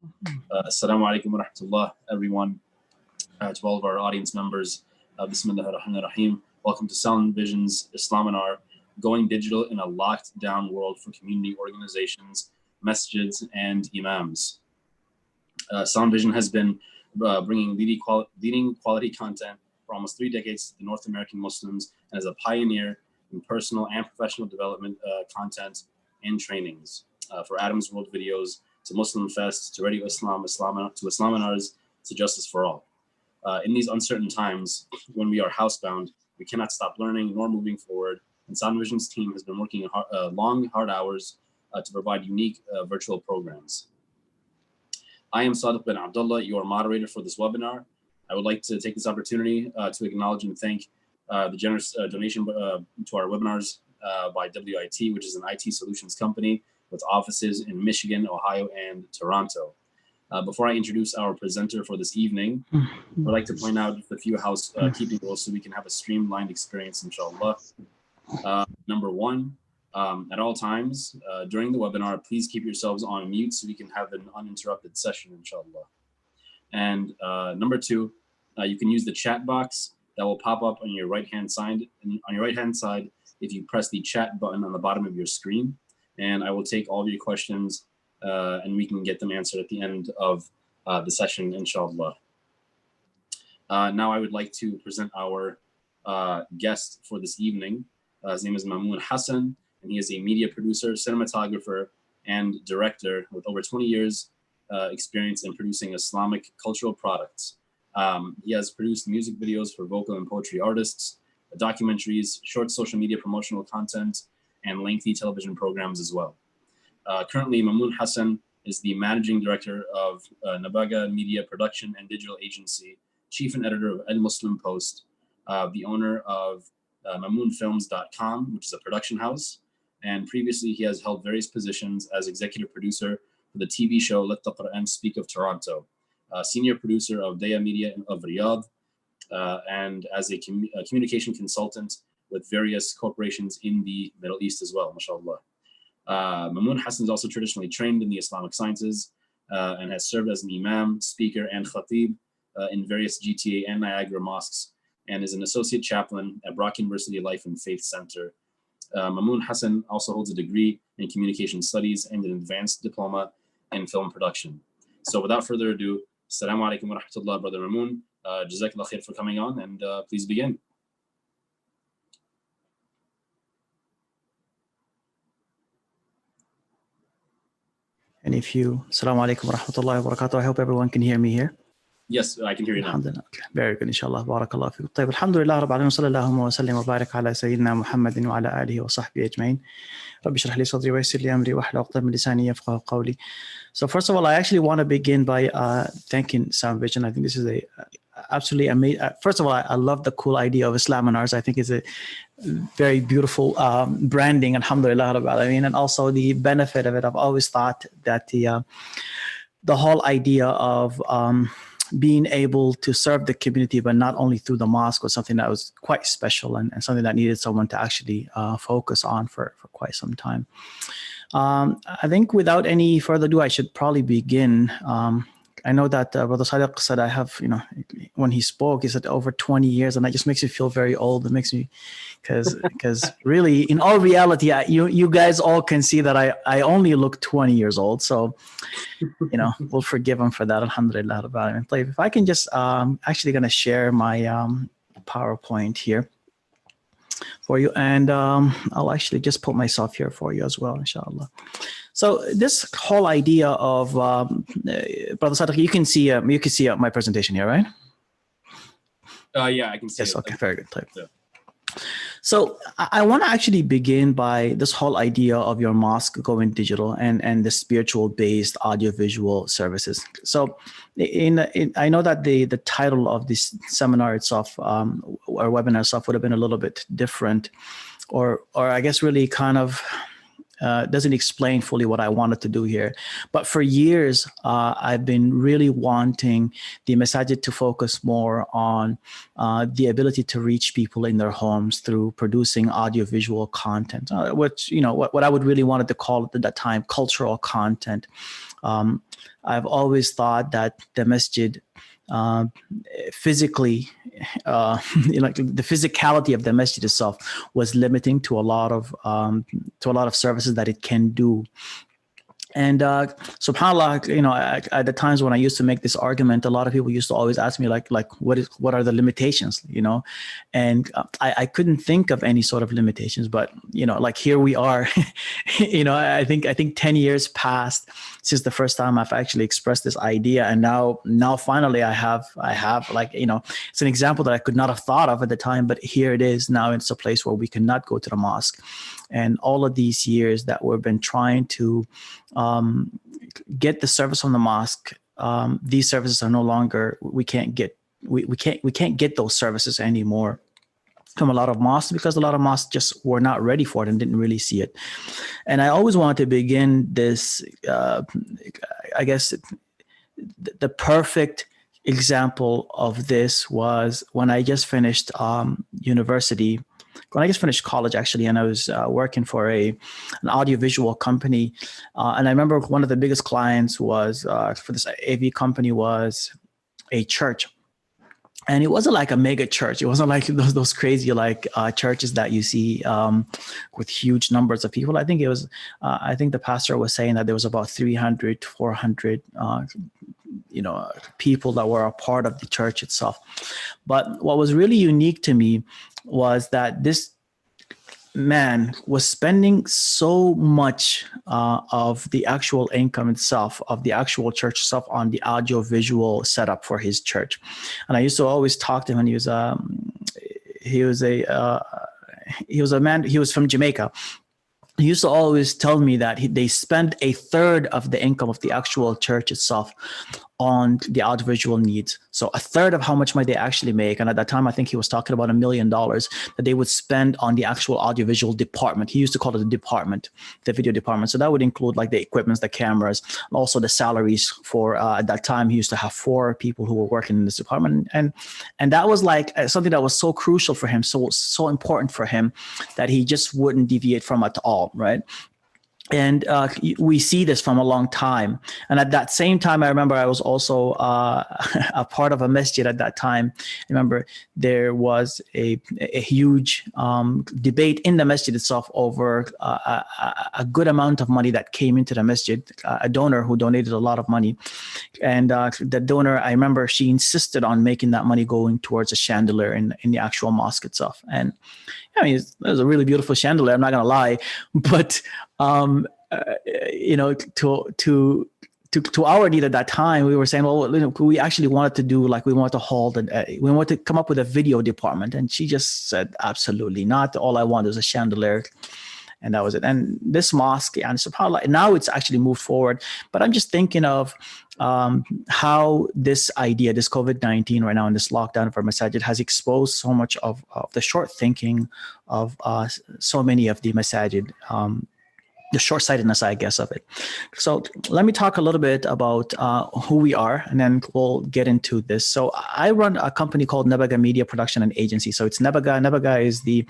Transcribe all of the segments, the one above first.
Assalamu alaikum wa rahmatullah, everyone. To all of our audience members, Bismillah ar-Rahman ar-Rahim. Welcome to Sound Vision's Islaminar, Going Digital in a Locked Down World for Community Organizations, Masjids, and Imams. Sound Vision has been bringing leading quality content for almost 3 decades to the North American Muslims and is a pioneer in personal and professional development content and trainings. For Adam's World videos, to Muslim Fest, to Radio Islam, to Islaminars, to Justice for All. In these uncertain times, when we are housebound, we cannot stop learning nor moving forward, and Sound Vision's team has been working long, hard hours to provide unique virtual programs. I am Sadiq bin Abdullah, your moderator for this webinar. I would like to take this opportunity to acknowledge and thank the generous donation to our webinars by WIT, which is an IT solutions company with offices in Michigan, Ohio, and Toronto. Before I introduce our presenter for this evening, I'd like to point out a few housekeeping rules so we can have a streamlined experience, inshallah. Number one, at all times during the webinar, please keep yourselves on mute so we can have an uninterrupted session, inshallah. And number two, you can use the chat box that will pop up on your right-hand side. If you press the chat button on the bottom of your screen, and I will take all of your questions and we can get them answered at the end of the session, inshallah. Now I would like to present our guest for this evening. His name is Mamoun Hassan, and he is a media producer, cinematographer, and director with over 20 years experience in producing Islamic cultural products. He has produced music videos for vocal and poetry artists, documentaries, short social media promotional content, and lengthy television programs as well. Currently, Mamoun Hassan is the managing director of Nabaga Media Production and Digital Agency, chief and editor of Muslim Post, the owner of MamounFilms.com, which is a production house. And previously, he has held various positions as executive producer for the TV show Let the Quran Speak of Toronto, senior producer of Daya Media of Riyadh, and as a communication consultant with various corporations in the Middle East as well, mashallah. Mamoun Hassan is also traditionally trained in the Islamic sciences and has served as an imam, speaker, and khatib in various GTA and Niagara mosques, and is an associate chaplain at Brock University Life and Faith Center. Mamoun Hassan also holds a degree in communication studies and an advanced diploma in film production. So without further ado, Assalamu alaikum wa rahmatullah, Brother Mamoun. Jazakallah khair for coming on, and please begin. And if you, Assalamu alaikum wa rahmatullahi wa barakatuh. I hope everyone can hear me here. Yes, I can hear you now. Alhamdulillah. Very good, inshallah. Barakallah fikum. طيب, alhamdulillah, rabbil alamin, sallallahu wa sallam wa barik ala sayyidina Muhammadin wa ala alihi wa sahbihi ajma'in. Rabbi shrah li sadri wa yassir li amri wa hlul 'uqdatan min lisani yafqahu qawli. So first of all, I actually want to begin by thanking Sound Vision. I think this is a absolutely amazing. First of all, I love the cool idea of Islaminars. I think it's a very beautiful branding, alhamdulillah, rabbil alamin, and also the benefit of it. I've always thought that the whole idea of being able to serve the community, but not only through the mosque, was something that was quite special and something that needed someone to actually focus on for quite some time. I think without any further ado, I should probably begin. I know that Brother Sadiq said I have, when he spoke, he said over 20 years, and that just makes me feel very old. It makes me, because really, in all reality, you guys all can see that I only look 20 years old. So, we'll forgive him for that. Alhamdulillah. If I can just, actually going to share my PowerPoint here for you, and I'll actually just put myself here for you as well, inshallah. So this whole idea of Brother Sadiq, you can see my presentation here, right? Yeah, I can see it. Yes, okay, very good. Yeah. So I want to actually begin by this whole idea of your mosque going digital and the spiritual-based audiovisual services. So I know that the title of this seminar itself, or webinar itself, would have been a little bit different, or I guess really kind of doesn't explain fully what I wanted to do here. But for years, I've been really wanting the Masajid to focus more on the ability to reach people in their homes through producing audiovisual content, which, what I would really wanted to call at that time cultural content. I've always thought that the masjid physically, like the physicality of the masjid itself was limiting to a lot of services that it can do. And subhanAllah, at the times when I used to make this argument, a lot of people used to always ask me like what are the limitations, and I couldn't think of any sort of limitations, but like here we are. I think 10 years passed since the first time I've actually expressed this idea, and now finally I have like, it's an example that I could not have thought of at the time, but here it is now. It's a place where we cannot go to the mosque. And all of these years that we've been trying to get the service from the mosque, these services are no longer, we can't get those services anymore from a lot of mosques, because a lot of mosques just were not ready for it and didn't really see it. And I always wanted to begin this, I guess the perfect example of this was when I just finished university. When I just finished college, actually, and I was working for an audiovisual company. And I remember one of the biggest clients was for this AV company was a church. And it wasn't like a mega church. It wasn't like those crazy like churches that you see with huge numbers of people. I think it was, I think the pastor was saying that there was about 300 to 400 people that were a part of the church itself. But what was really unique to me was that this man was spending so much of the actual income itself, of the actual church itself, on the audio-visual setup for his church. And I used to always talk to him, and he was a man, he was from Jamaica. He used to always tell me that they spend a third of the income of the actual church itself on the audiovisual needs. So a third of how much money they actually make. And at that time, I think he was talking about $1 million that they would spend on the actual audiovisual department. He used to call it the department, the video department. So that would include like the equipments, the cameras, and also the salaries for, at that time, he used to have 4 people who were working in this department. And that was like something that was so crucial for him, so important for him, that he just wouldn't deviate from it at all, right? And we see this from a long time. And at that same time, I remember I was also a part of a masjid at that time. I remember there was a huge debate in the masjid itself over a good amount of money that came into the masjid, a donor who donated a lot of money. And the donor, I remember she insisted on making that money going towards a chandelier in the actual mosque itself. And I mean, it was a really beautiful chandelier, I'm not going to lie, but to our need at that time, we were saying, well, we actually wanted to do, like, we wanted to hold and we wanted to come up with a video department. And she just said, absolutely not. All I want is a chandelier. And that was it. And this mosque, and subhanAllah, now it's actually moved forward. But I'm just thinking of how this idea, this COVID-19 right now, and this lockdown of our masajid has exposed so much of the short thinking of so many of the masajid, the short-sightedness, I guess, of it. So let me talk a little bit about who we are, and then we'll get into this. So I run a company called Nabaga Media Production and Agency. So it's Nabaga. Nabaga is the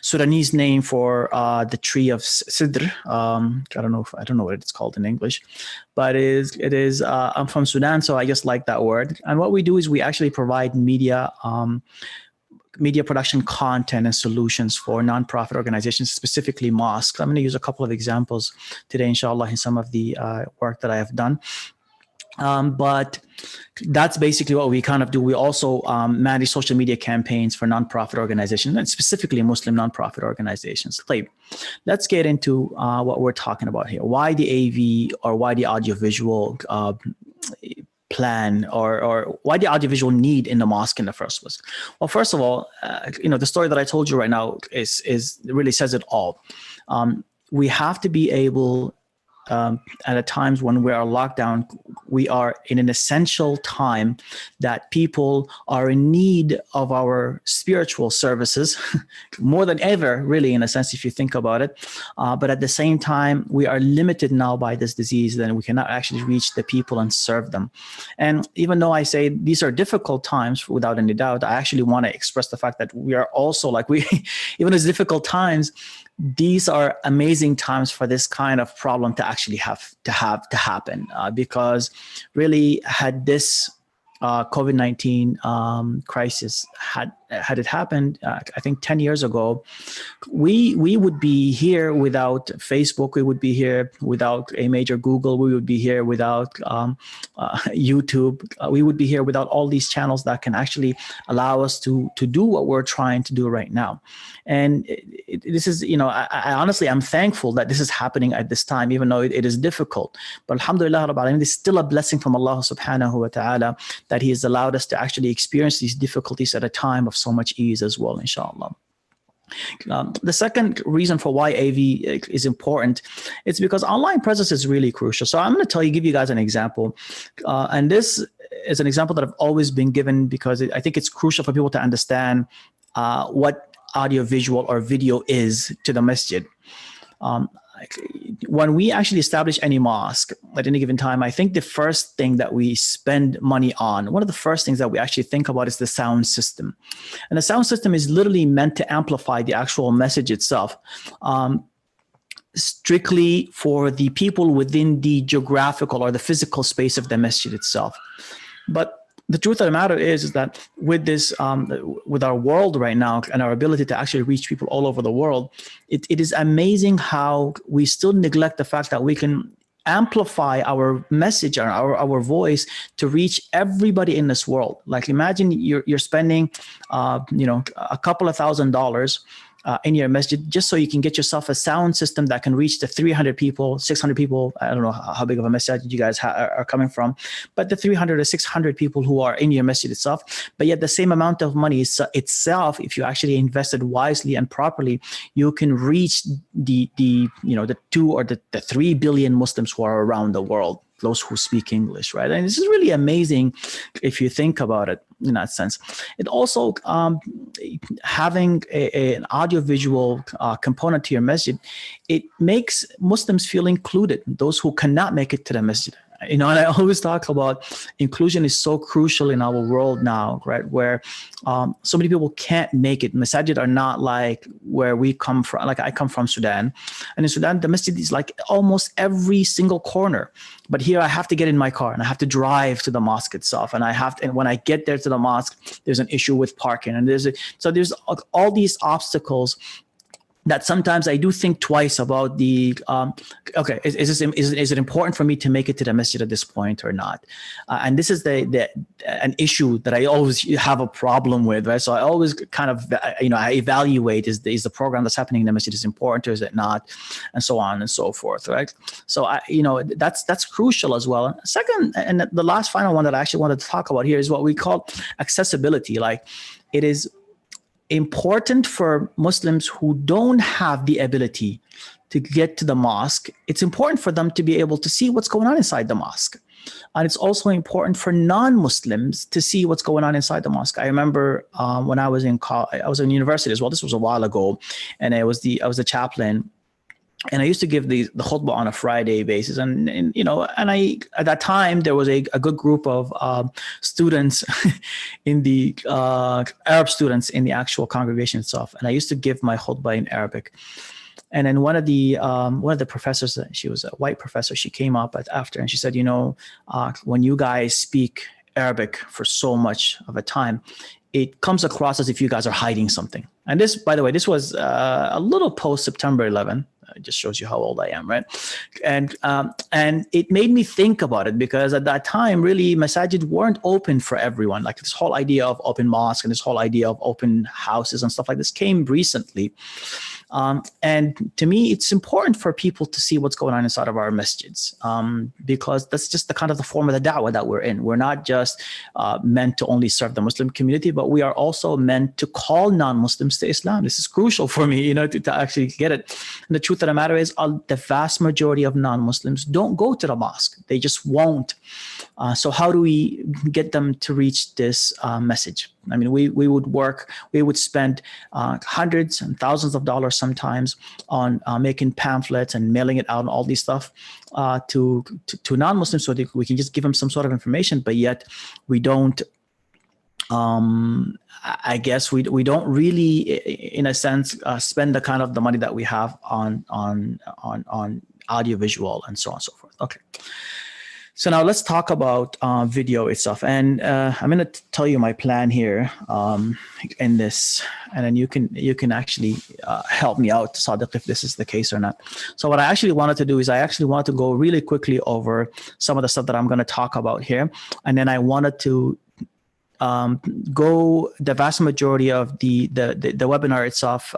Sudanese name for the tree of Sidr. I don't know what it's called in English, but it is. I'm from Sudan, so I just like that word. And what we do is we actually provide media production content and solutions for nonprofit organizations, specifically mosques. I'm going to use a couple of examples today, inshallah, in some of the work that I have done. But that's basically what we kind of do. We also manage social media campaigns for nonprofit organizations, and specifically Muslim nonprofit organizations. Let's get into what we're talking about here. Why the AV, or why the audiovisual plan, or why the audiovisual need in the mosque in the first place? Well, first of all, the story that I told you right now is really says it all. We have to be able, at times when we are locked down, we are in an essential time that people are in need of our spiritual services more than ever, really, in a sense, if you think about it. But at the same time, we are limited now by this disease, then we cannot actually reach the people and serve them. And even though I say these are difficult times, without any doubt, I actually want to express the fact that we are also, like, even as difficult times, these are amazing times for this kind of problem to actually have to happen, because really, had this COVID-19 crisis had it happened, I think 10 years ago, we would be here without Facebook. We would be here without a major Google. We would be here without YouTube. We would be here without all these channels that can actually allow us to do what we're trying to do right now. And this is, I honestly, I'm thankful that this is happening at this time, even though it is difficult. But alhamdulillah, Rabbil Alameen, it's still a blessing from Allah subhanahu wa ta'ala that He has allowed us to actually experience these difficulties at a time of so much ease as well, inshallah. The second reason for why AV is important, it's because online presence is really crucial. So I'm going to give you guys an example. And this is an example that I've always been given because I think it's crucial for people to understand what audio, visual, or video is to the masjid. When we actually establish any mosque at any given time, I think the first thing that we spend money on, one of the first things that we actually think about is the sound system. And the sound system is literally meant to amplify the actual message itself, strictly for the people within the geographical or the physical space of the masjid itself. But the truth of the matter is that with this, with our world right now and our ability to actually reach people all over the world, it is amazing how we still neglect the fact that we can amplify our message or our voice to reach everybody in this world. Like imagine you're spending, a couple of $1,000s in your masjid just so you can get yourself a sound system that can reach the 300 people, 600 people. I don't know how big of a masjid you guys are coming from, but the 300 or 600 people who are in your masjid itself. But yet the same amount of money itself, if you actually invested wisely and properly, you can reach the 2 or the 3 billion Muslims who are around the world, those who speak English, right? And this is really amazing if you think about it in that sense. It also, having an audiovisual component to your masjid, it makes Muslims feel included, those who cannot make it to the masjid. And I always talk about inclusion is so crucial in our world now, right? Where so many people can't make it. Masajid are not like where we come from. Like I come from Sudan, and in Sudan, the masjid is like almost every single corner. But here I have to get in my car and I have to drive to the mosque itself. And and when I get there to the mosque, there's an issue with parking. And there's all these obstacles that sometimes I do think twice about the, okay, is it important for me to make it to the masjid at this point or not? And this is an issue that I always have a problem with, right? So I always kind of, I evaluate, is the program that's happening in the masjid is important or is it not? And so on and so forth, right? So that's crucial as well. Second, and the last final one that I actually wanted to talk about here is what we call accessibility. Like it is important for Muslims who don't have the ability to get to the mosque. It's important for them to be able to see what's going on inside the mosque. And it's also important for non-Muslims to see what's going on inside the mosque. I remember when I was in college, I was in university as well. This was a while ago. And I was the chaplain. And I used to give the khutbah on a Friday basis. And I, at that time, there was a good group of students in the Arab students in the actual congregation itself. And I used to give my khutbah in Arabic. And then one of the professors, she was a white professor, she came up after and she said, when you guys speak Arabic for so much of a time, it comes across as if you guys are hiding something. And this, by the way, this was a little post September 11. It just shows you how old I am, right? And it made me think about it because at that time, really, masajid weren't open for everyone. Like this whole idea of open mosque and this whole idea of open houses and stuff like this came recently. And to me, it's important for people to see what's going on inside of our masjids because that's just the kind of the form of the da'wah that we're in. We're not just meant to only serve the Muslim community, but we are also meant to call non-Muslims to Islam. This is crucial for me, to actually get it. And the truth of the matter is the vast majority of non-Muslims don't go to the mosque. They just won't. So how do we get them to reach this message? I mean, we would spend hundreds and thousands of dollars sometimes on making pamphlets and mailing it out and all these stuff to non-Muslims so that we can just give them some sort of information, but yet we don't I guess we don't really, in a sense, spend the kind of the money that we have on audiovisual and so on and so forth. Okay. So now let's talk about video itself, and I'm going to tell you my plan here in this, and then you can actually help me out, Sadiq, if this is the case or not. So what I actually wanted to do is I actually want to go really quickly over some of the stuff that I'm going to talk about here, and then I wanted to go the vast majority of the webinar itself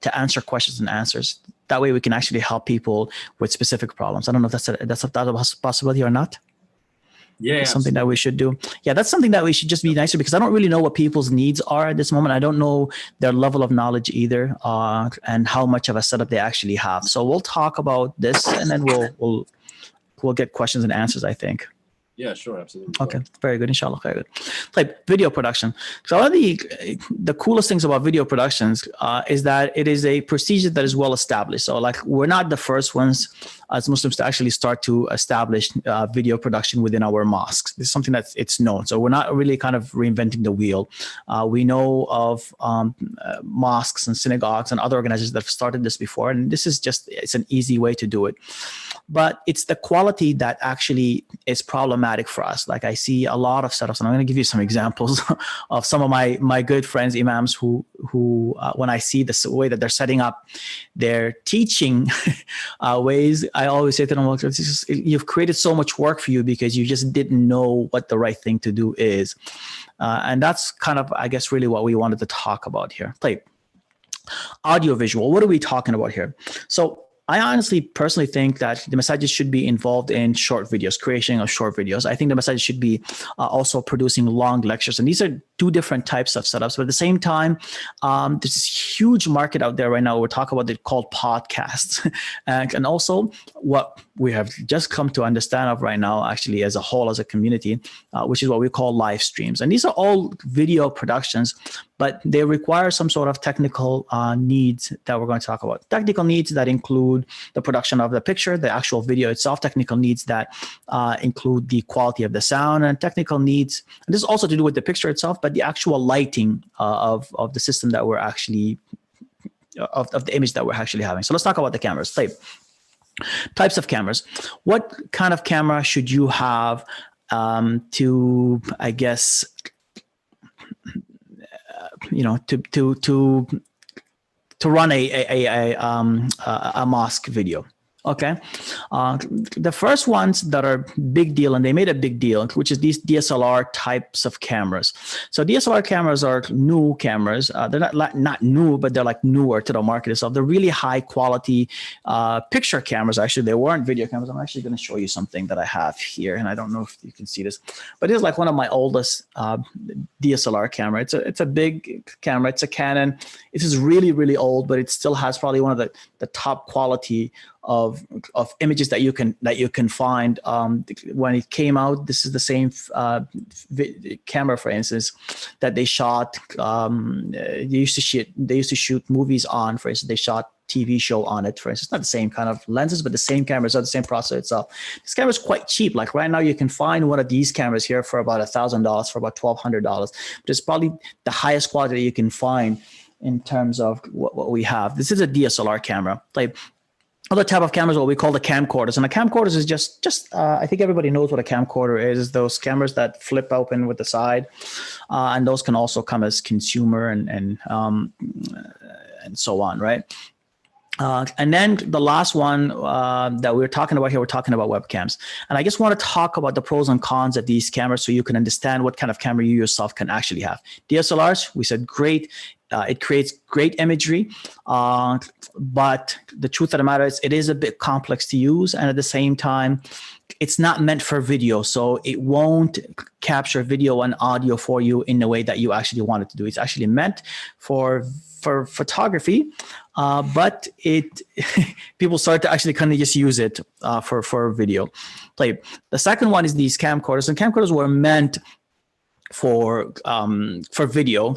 to answer questions and answers. That way we can actually help people with specific problems. I don't know if that's a possibility or not. Yeah, something that we should do. Yeah, that's something that we should just be nicer, because I don't really know what people's needs are at this moment. I don't know their level of knowledge either, and how much of a setup they actually have. So we'll talk about this, and then we'll get questions and answers, I think. Yeah, sure, absolutely. Okay, very good, inshallah, very good. Like video production. So one of the coolest things about video productions is that it is a procedure that is well established. So like we're not the first ones as Muslims to actually start to establish video production within our mosques. This is something that it's known. So we're not really kind of reinventing the wheel. We know of mosques and synagogues and other organizations that have started this before, and this is it's an easy way to do it. But it's the quality that actually is problematic for us. Like I see a lot of setups, and I'm going to give you some examples of some of my good friends, imams, who when I see the way that they're setting up their teaching ways, I always say to them, well, you've created so much work for you because you just didn't know what the right thing to do is. And that's kind of, I guess, really what we wanted to talk about here. Like audiovisual, what are we talking about here? So I honestly personally think that the Masjids should be involved in short videos, creation of short videos. I think the Masjids should be also producing long lectures. And these are two different types of setups. But at the same time, there's this huge market out there right now. We're talking about it called podcasts. and also what we have just come to understand of right now, actually, as a whole, as a community, which is what we call live streams. And these are all video productions, but they require some sort of technical needs that we're going to talk about. Technical needs that include the production of the picture, the actual video itself, technical needs that include the quality of the sound, and technical needs, and this is also to do with the picture itself, but the actual lighting of the system that we're actually, of the image that we're actually having. So let's talk about the cameras. Types of cameras. What kind of camera should you have to, I guess, to run a mosque video? Okay, the first ones that are big deal, and they made a big deal, which is these DSLR types of cameras. So DSLR cameras are new cameras. They're not new, but they're like newer to the market itself. They're really high quality picture cameras. Actually, they weren't video cameras. I'm actually going to show you something that I have here, and I don't know if you can see this, but it's like one of my oldest DSLR camera. It's a big camera. It's a Canon. It is really, really old, but it still has probably one of the top quality of images that you can find. When it came out, this is the same camera, for instance, that they shot. They used to shoot movies on. For instance, they shot TV show on it. For instance, not the same kind of lenses, but the same cameras are the same processor itself. This camera is quite cheap. Like right now, you can find one of these cameras here for about $1,000, for about $1,200. But it's probably the highest quality that you can find in terms of what we have. This is a DSLR camera. Like other type of cameras, what we call the camcorders. And the camcorders is just I think everybody knows what a camcorder is. Those cameras that flip open with the side. And those can also come as consumer and so on, right? And then the last one that we're talking about here, we're talking about webcams. And I just want to talk about the pros and cons of these cameras so you can understand what kind of camera you yourself can actually have. DSLRs, we said great. It creates great imagery, but the truth of the matter is it is a bit complex to use. And at the same time, it's not meant for video. So it won't capture video and audio for you in the way that you actually want it to do. It's actually meant for photography, but people start to actually kind of just use it for video. Like the second one is these camcorders, and camcorders were meant for video,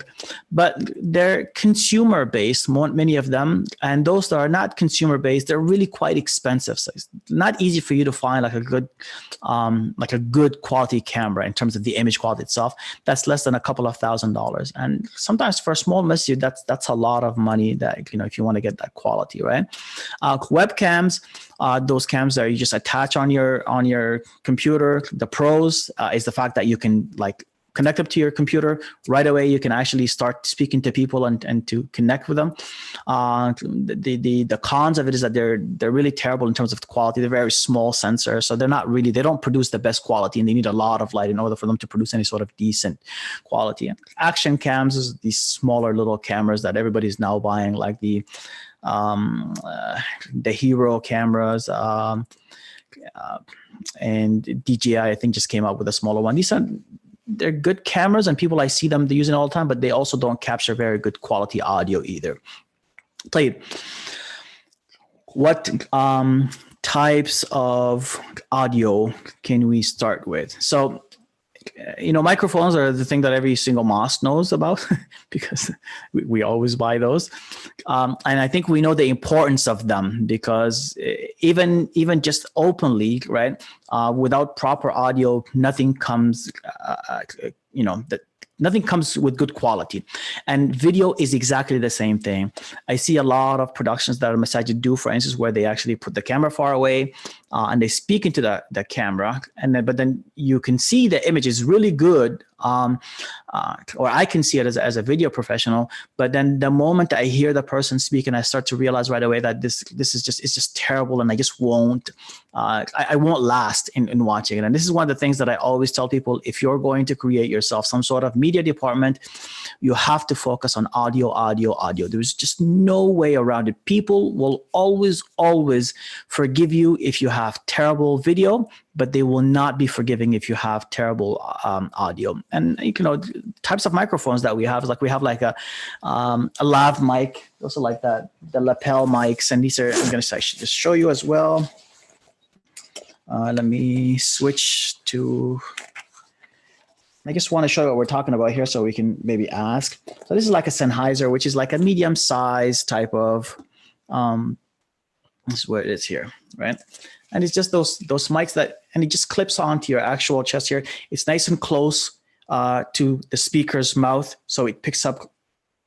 but they're consumer based, many of them, and those that are not consumer based, they're really quite expensive. So it's not easy for you to find like a good quality camera in terms of the image quality itself. That's less than a couple of $1,000s, and sometimes for a small masjid, that's a lot of money that, you know, if you want to get that quality, right? Webcams, those cams that you just attach on your computer. The pros is the fact that you can like connect up to your computer right away. You can actually start speaking to people and to connect with them. The cons of it is that they're really terrible in terms of the quality. They're very small sensors, so they don't produce the best quality, and they need a lot of light in order for them to produce any sort of decent quality. Action cams is these smaller little cameras that everybody's now buying, like the Hero cameras, and DJI, I think, just came out with a smaller one. They're good cameras, and people, I see them, they're using it all the time, but they also don't capture very good quality audio either. What types of audio can we start with? So, you know, microphones are the thing that every single mosque knows about because we always buy those. And I think we know the importance of them because even just openly, right, without proper audio, nothing comes, nothing comes with good quality. And video is exactly the same thing. I see a lot of productions that a masajid do, for instance, where they actually put the camera far away and they speak into the camera, but then you can see the image is really good, or I can see it as a video professional. But then the moment I hear the person speak, and I start to realize right away that this is just terrible, and I just won't. I won't last in watching it. And this is one of the things that I always tell people: if you're going to create yourself some sort of media department, you have to focus on audio. There's just no way around it. People will always forgive you if you have terrible video, but they will not be forgiving if you have terrible audio. And you know, types of microphones that we have is like, we have like a lav mic, also like that, the lapel mics, and these are, I'm going to actually just show you as well. Let me switch to, I just want to show you what we're talking about here so we can maybe ask. So this is like a Sennheiser, which is like a medium size type of, this is where it is here, right? And it's just those mics and it just clips onto your actual chest here. It's nice and close to the speaker's mouth, so it picks up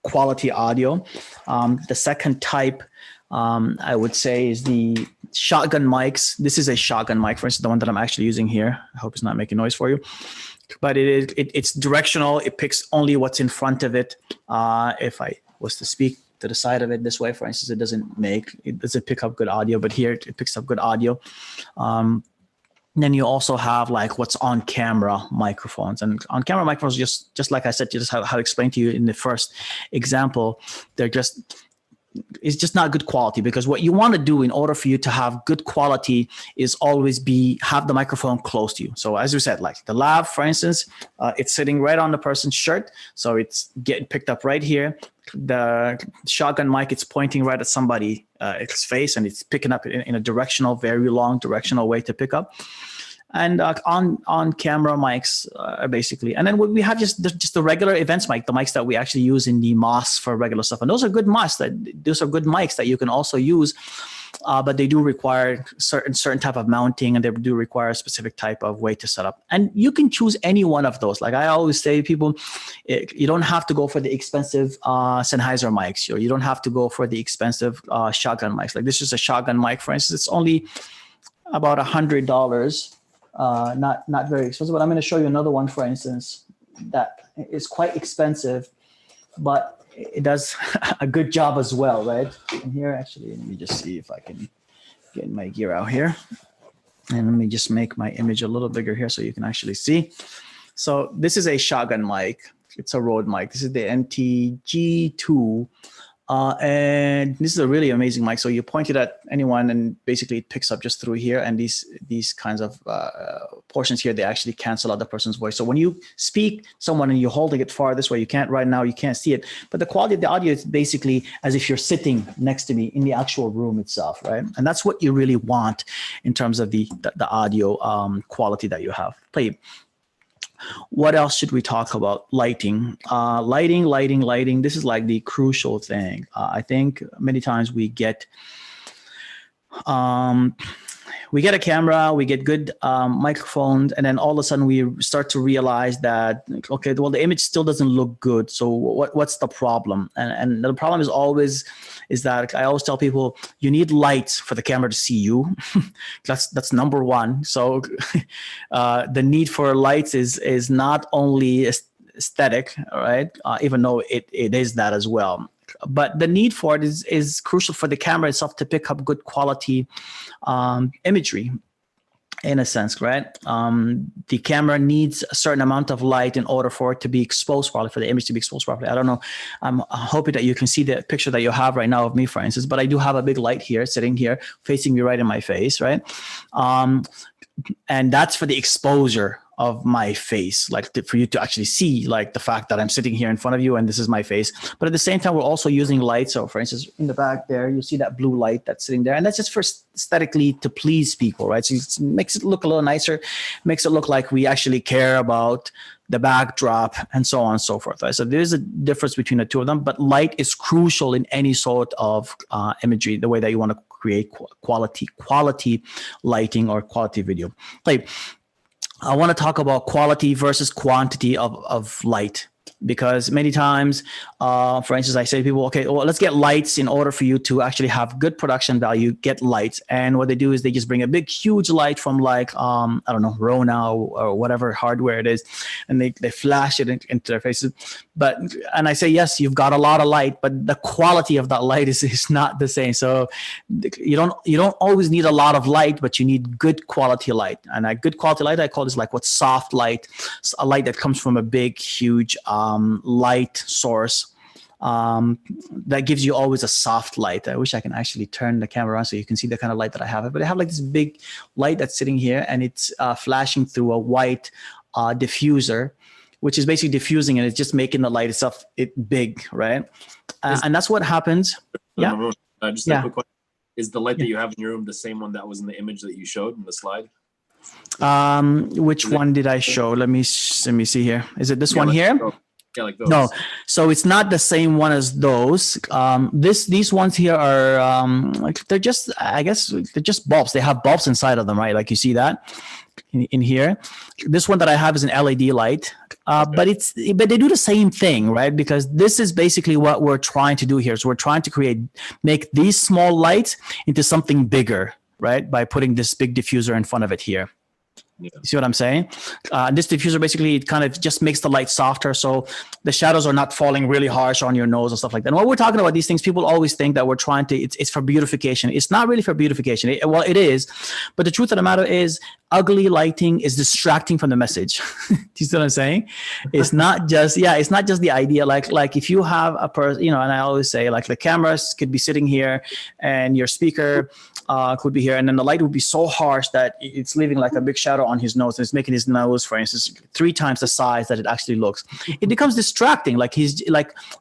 quality audio. The second type, I would say, is the shotgun mics. This is a shotgun mic, for instance, the one that I'm actually using here. I hope it's not making noise for you. But it's directional. It picks only what's in front of it. If I was to speak to the side of it this way, for instance, it doesn't pick up good audio, but here it picks up good audio. Then you also have like what's on camera microphones, and on camera microphones, just like I said, just how I explained to you in the first example, it's just not good quality, because what you want to do in order for you to have good quality is always have the microphone close to you. So as we said, like the lav, for instance, it's sitting right on the person's shirt, so it's getting picked up right here. The shotgun mic, it's pointing right at somebody's face, and it's picking up in a very long directional way to pick up. And on camera mics, basically. And then we have just the regular events mic, the mics that we actually use in the mosques for regular stuff. And those are good mics. Those are good mics that you can also use, but they do require certain type of mounting, and they do require a specific type of way to set up. And you can choose any one of those. Like I always say to people, you don't have to go for the expensive Sennheiser mics, or you don't have to go for the expensive shotgun mics. Like this is a shotgun mic, for instance. It's only about $100. Not very expensive, but I'm going to show you another one, for instance, that is quite expensive, but it does a good job as well, right? And here, actually, let me just see if I can get my gear out here. And let me just make my image a little bigger here so you can actually see. So this is a shotgun mic. It's a Rode mic. This is the MTG2. And this is a really amazing mic. So you point it at anyone, and basically it picks up just through here. And these kinds of portions here, they actually cancel out the person's voice. So when you speak someone and you're holding it far this way, you can't see it. But the quality of the audio is basically as if you're sitting next to me in the actual room itself, right? And that's what you really want in terms of the audio quality that you have. What else should we talk about? Lighting. Lighting. This is like the crucial thing. I think many times we get a camera, we get good microphones, and then all of a sudden we start to realize that, okay, well, the image still doesn't look good. So what's the problem? And the problem is that I always tell people, you need lights for the camera to see you. That's number one. So the need for lights is not only aesthetic, all right? Even though it is that as well. But the need for it is crucial for the camera itself to pick up good quality imagery, in a sense, right? The camera needs a certain amount of light in order for it to be exposed properly, for the image to be exposed properly. I don't know. I'm hoping that you can see the picture that you have right now of me, for instance, but I do have a big light here, sitting here, facing me right in my face, right? And that's for the exposure of my face, like for you to actually see like the fact that I'm sitting here in front of you and this is my face. But at the same time, we're also using light. So for instance, in the back there, you see that blue light that's sitting there, and that's just for aesthetically to please people, right? So it makes it look a little nicer, makes it look like we actually care about the backdrop and so on and so forth, right? So there's a difference between the two of them, but light is crucial in any sort of imagery, the way that you want to create quality lighting or quality video. Like, I want to talk about quality versus quantity of light, because many times, for instance, I say to people, okay, well, let's get lights. In order for you to actually have good production value, get lights. And what they do is they just bring a big, huge light from like, I don't know, Rona or whatever hardware it is, and they flash it into their faces. And I say, yes, you've got a lot of light, but the quality of that light is not the same. So you don't always need a lot of light, but you need good quality light. And a good quality light, I call this like what soft light, a light that comes from a big, huge light source that gives you always a soft light. I wish I can actually turn the camera on so you can see the kind of light that I have. But I have like this big light that's sitting here, and it's flashing through a white diffuser, which is basically diffusing, and it's just making the light itself big, right? And that's what happens. Yeah. Just a quick question. Is the light that you have in your room the same one that was in the image that you showed in the slide? Which one did I show? Let me see here. Is it this one here? Yeah, like those. No, so it's not the same one as those. These ones here are like they're just, I guess they're just bulbs. They have bulbs inside of them, right? Like you see that in here. This one that I have is an LED light, but they do the same thing, right? Because this is basically what we're trying to do here. So we're trying to make these small lights into something bigger, right? By putting this big diffuser in front of it here. Yeah. You see what I'm saying? This diffuser basically, it kind of just makes the light softer, so the shadows are not falling really harsh on your nose and stuff like that. And when we're talking about these things, people always think that we're trying to, it's for beautification. It's not really for beautification. It is, but the truth of the matter is, ugly lighting is distracting from the message. Do you see what I'm saying? It's not just, it's not just the idea. Like if you have a person, and I always say, like, the cameras could be sitting here and your speaker could be here, and then the light would be so harsh that it's leaving like a big shadow on his nose, and it's making his nose, for instance, 3 times the size that it actually looks. It becomes distracting. Like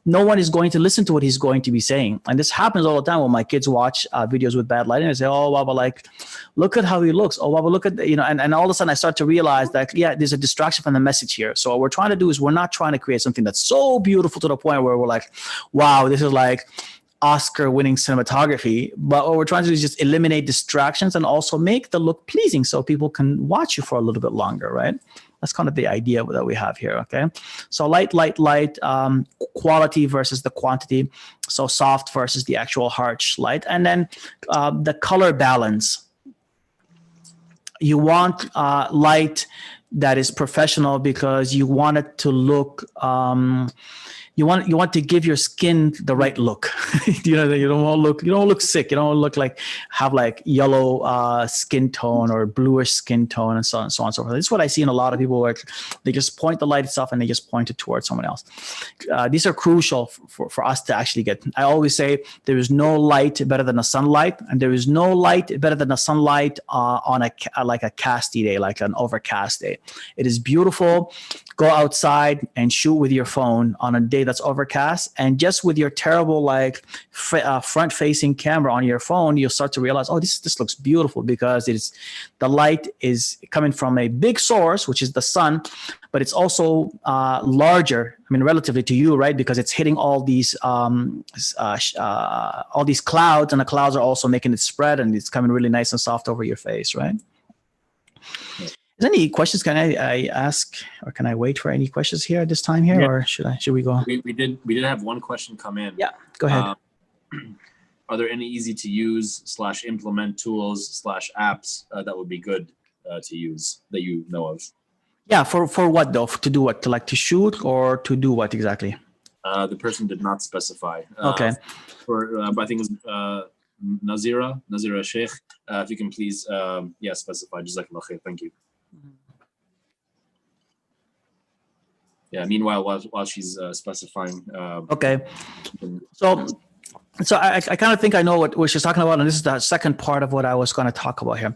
no one is going to listen to what he's going to be saying. And this happens all the time when my kids watch videos with bad lighting. I say, oh, Baba, like, look at how he looks. Oh, Baba, look at and all of a sudden I start to realize that, there's a distraction from the message here. So what we're trying to do is, we're not trying to create something that's so beautiful to the point where we're like, wow, this is like Oscar-winning cinematography. But what we're trying to do is just eliminate distractions and also make the look pleasing so people can watch you for a little bit longer, right? That's kind of the idea that we have here, okay? So light, quality versus the quantity. So soft versus the actual harsh light. And then the color balance. You want light that is professional, because you want it to look, you want to give your skin the right look. You don't want to look sick. You don't want to look have yellow skin tone or bluish skin tone, and so on and so forth. This is what I see in a lot of people, where they just point the light itself and they just point it towards someone else. These are crucial for us to actually get. I always say there is no light better than a sunlight, and there is no light better than a sunlight on a casty day, like an overcast day. It is beautiful. Go outside and shoot with your phone on a day that's overcast, and just with your terrible front-facing camera on your phone, you'll start to realize, oh, this looks beautiful, because the light is coming from a big source, which is the sun, but it's also larger. I mean, relatively to you, right? Because it's hitting all these clouds, and the clouds are also making it spread, and it's coming really nice and soft over your face, right? Is there any questions? Can I ask, or can I wait for any questions here at this time here, or should we go? We did have one question come in. Yeah, go ahead. Are there any easy to use / implement tools / apps that would be good to use that you know of? Yeah, for what though? To do what? To shoot, or to do what exactly? The person did not specify. Okay. But I think it's Nazira Sheikh. If you can please, specify. Jazakallah khair. Thank you. Yeah. Meanwhile, while she's specifying. Okay. So I kind of think I know what she's talking about, and this is the second part of what I was going to talk about here.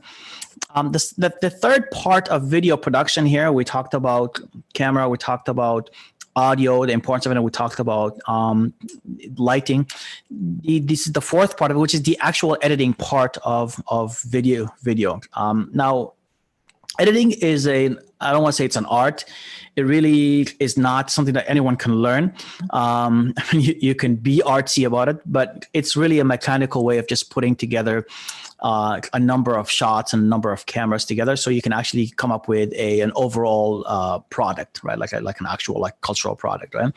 The third part of video production here, we talked about camera, we talked about audio, the importance of it, and we talked about lighting. This is the fourth part of it, which is the actual editing part of video. Now, editing is I don't want to say it's an art. It really is not something that anyone can learn. You can be artsy about it, but it's really a mechanical way of just putting together a number of shots and a number of cameras together, so you can actually come up with an overall product, right? Like an actual cultural product, right?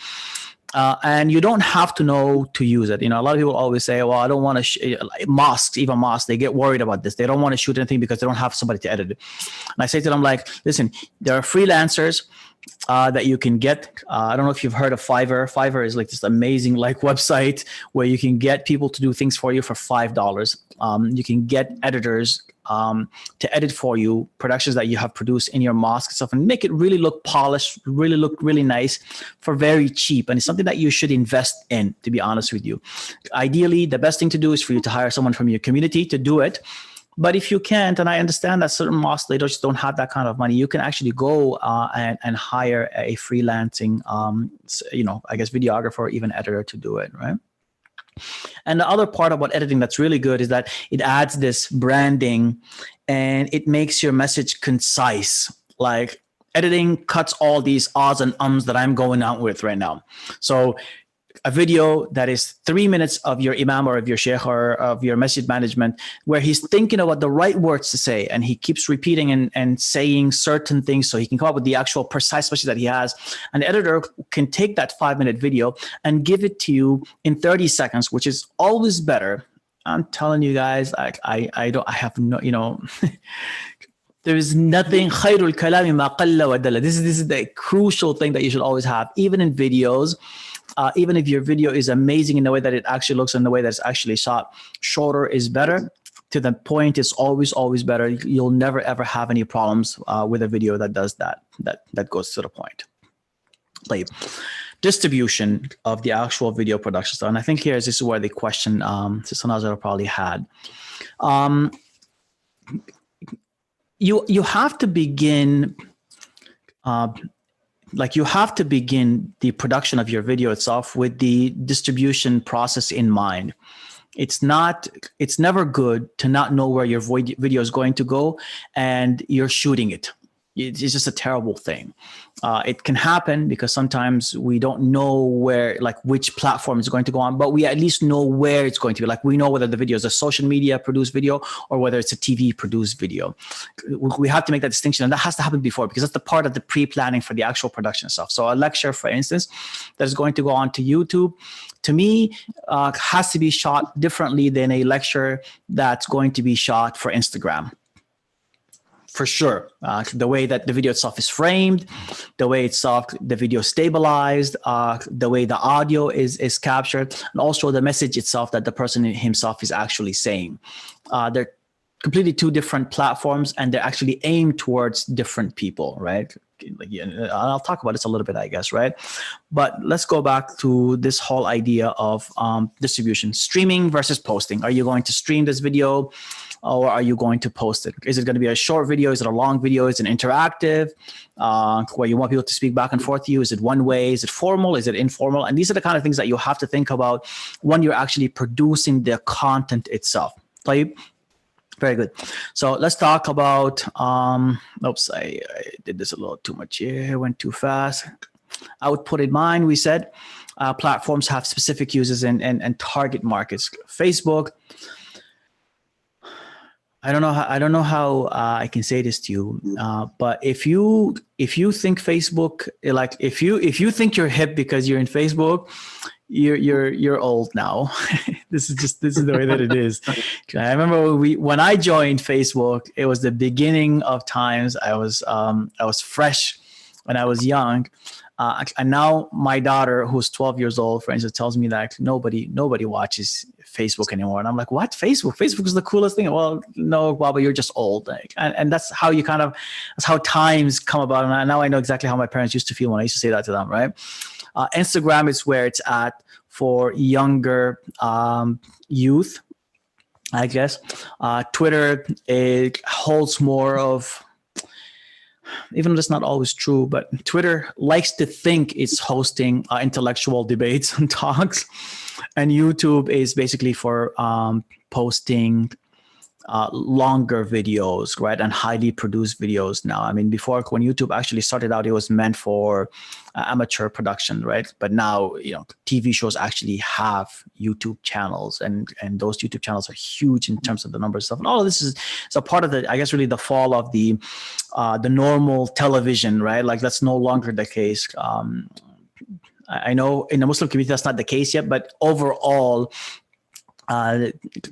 And you don't have to know to use it. A lot of people always say, well, I don't want to mosques, they get worried about this. They don't want to shoot anything because they don't have somebody to edit it. And I say to them, listen, there are freelancers that you can get. I don't know if you've heard of Fiverr. Fiverr is this amazing website where you can get people to do things for you for $5. You can get editors to edit for you productions that you have produced in your mosque and stuff, and make it really look polished, really look really nice for very cheap. And it's something that you should invest in, to be honest with you. Ideally, the best thing to do is for you to hire someone from your community to do it. But if you can't, and I understand that certain mosques, they just don't have that kind of money, you can actually go and hire a freelancing, videographer or even editor to do it, right? And the other part about editing that's really good is that it adds this branding and it makes your message concise. Editing cuts all these ahs and ums that I'm going out with right now. So a video that is 3 minutes of your imam or of your sheikh or of your masjid management, where he's thinking about the right words to say, and he keeps repeating and saying certain things so he can come up with the actual precise message that he has. And the editor can take that 5-minute video and give it to you in 30 seconds, which is always better. I'm telling you guys, I have no, there is nothing khairul kalami ma qalla wa dalla. This is the crucial thing that you should always have, even in videos. Even if your video is amazing in the way that it actually looks and the way that it's actually shot, shorter is better. To the point is always better. You'll never ever have any problems with a video that does that goes to the point. Distribution of the actual video production stuff. And I think this is where the question Sister Nazara probably had. You have to begin you have to begin the production of your video itself with the distribution process in mind. It's never good to not know where your video is going to go and you're shooting it. It's just a terrible thing. It can happen because sometimes we don't know where, which platform is going to go on, but we at least know where it's going to be. We know whether the video is a social media produced video or whether it's a TV produced video. We have to make that distinction, and that has to happen before, because that's the part of the pre-planning for the actual production stuff. So a lecture, for instance, that is going to go on to YouTube, to me, has to be shot differently than a lecture that's going to be shot for Instagram. For sure. The way that the video itself is framed, the way itself, the video stabilized, the way the audio is captured, and also the message itself that the person himself is actually saying. They're completely two different platforms, and they're actually aimed towards different people, right? I'll talk about this a little bit, I guess, right? But let's go back to this whole idea of distribution. Streaming versus posting. Are you going to stream this video, or are you going to post it? Is it going to be a short video? Is it a long video? Is it interactive, where you want people to speak back and forth to you? Is it one way? Is it formal? Is it informal? And these are the kind of things that you have to think about when you're actually producing the content itself. Very good. So let's talk about, oops, I did this a little too much here, went too fast. Output in mind, we said platforms have specific uses and target markets. Facebook, I don't know how I can say this to you, but if you think Facebook, like if you think you're hip because you're in Facebook, you're old now. This is the way that it is. I remember when I joined Facebook, it was the beginning of times. I was fresh when I was young. And now my daughter, who's 12 years old, for instance, tells me that nobody watches Facebook anymore. And I'm like, what? Facebook is the coolest thing. Well, no, Baba, you're just old. And that's how that's how times come about. And now I know exactly how my parents used to feel when I used to say that to them, right? Instagram is where it's at for younger youth, I guess. Twitter, it holds more of, even though that's not always true, but Twitter likes to think it's hosting intellectual debates and talks. And YouTube is basically for posting longer videos, right? And highly produced videos now. I mean, before, when YouTube actually started out, it was meant for amateur production, right? But now, TV shows actually have YouTube channels, and those YouTube channels are huge in terms of the number of stuff. And all of this is a part of I guess, really the fall of the normal television, right? Like, that's no longer the case. I know in the Muslim community that's not the case yet, but overall,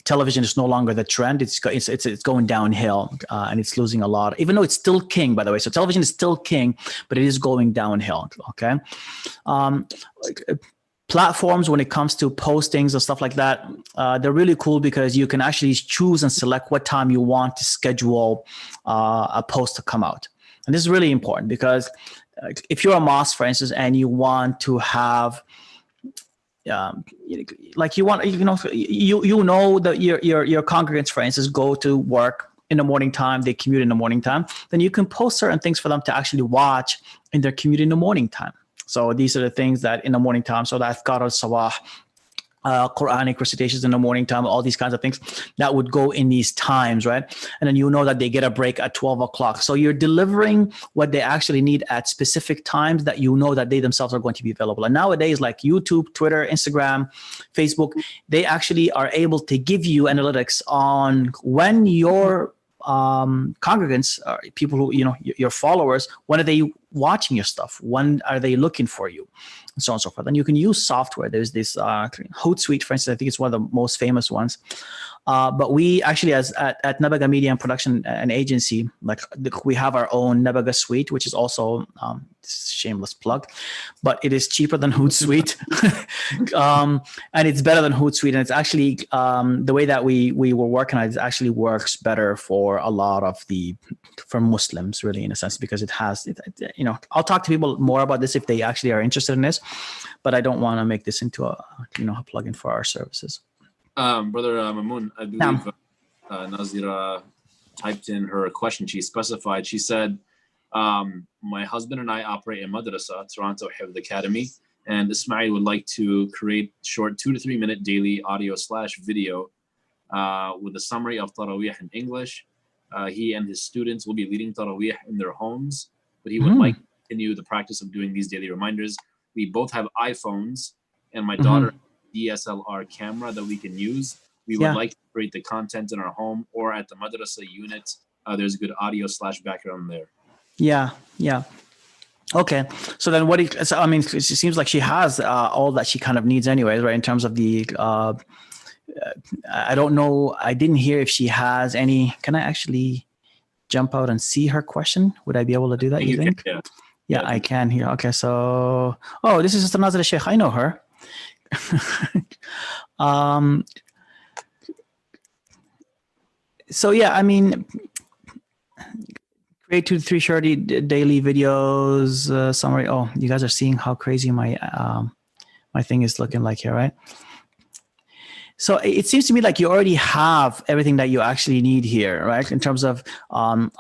television is no longer the trend. It's going downhill, and it's losing a lot, even though it's still king, by the way. So television is still king, but it is going downhill. Okay. Platforms, when it comes to postings and stuff like that, they're really cool because you can actually choose and select what time you want to schedule a post to come out. And this is really important because if you're a mosque, for instance, and you want to have like you want, that your congregants, for instance, go to work in the morning time, they commute in the morning time, then you can post certain things for them to actually watch in their commute in the morning time. So these are the things that in the morning time, so that Adhkar al-Sabah, Quranic recitations in the morning time, all these kinds of things that would go in these times, right? And then that they get a break at 12 o'clock. So you're delivering what they actually need at specific times that that they themselves are going to be available. And nowadays, like YouTube, Twitter, Instagram, Facebook, they actually are able to give you analytics on when your congregants, people who, your followers, when are they watching your stuff? When are they looking for you? And so on and so forth. And you can use software. There's this Hootsuite, for instance. I think it's one of the most famous ones. But we actually, at Nabaga Media and Production and Agency, we have our own Nabaga Suite, which is also shameless plug, but it is cheaper than Hootsuite, and it's better than Hootsuite. And it's actually the way that we were working on it actually works better for a lot of for Muslims, really, in a sense, because it has, I'll talk to people more about this if they actually are interested in this, but I don't want to make this into a plugin for our services. Brother Mamoun, I believe Nazira typed in her question. She specified, she said, my husband and I operate a madrasa, Toronto Hifd Academy, and Ismail would like to create short 2 to 3 minute daily audio/video with a summary of Taraweeh in English. He and his students will be leading Taraweeh in their homes, but he would like to continue the practice of doing these daily reminders. We both have iPhones, and my daughter DSLR camera that we can use. We would like to create the content in our home or at the madrasa unit. There's a good audio/background there. Yeah. Okay. So then it seems like she has all that she kind of needs anyways, right? In terms of the, I don't know. I didn't hear if she has any. Can I actually jump out and see her question? Would I be able to do that, you think? Yeah, I can hear. Okay. So, this is Sister Nazira Sheikh. I know her. So yeah, create 2 to 3 short daily videos, summary. Oh, you guys are seeing how crazy my thing is looking like here, right? So it seems to me like you already have everything that you actually need here, right? In terms of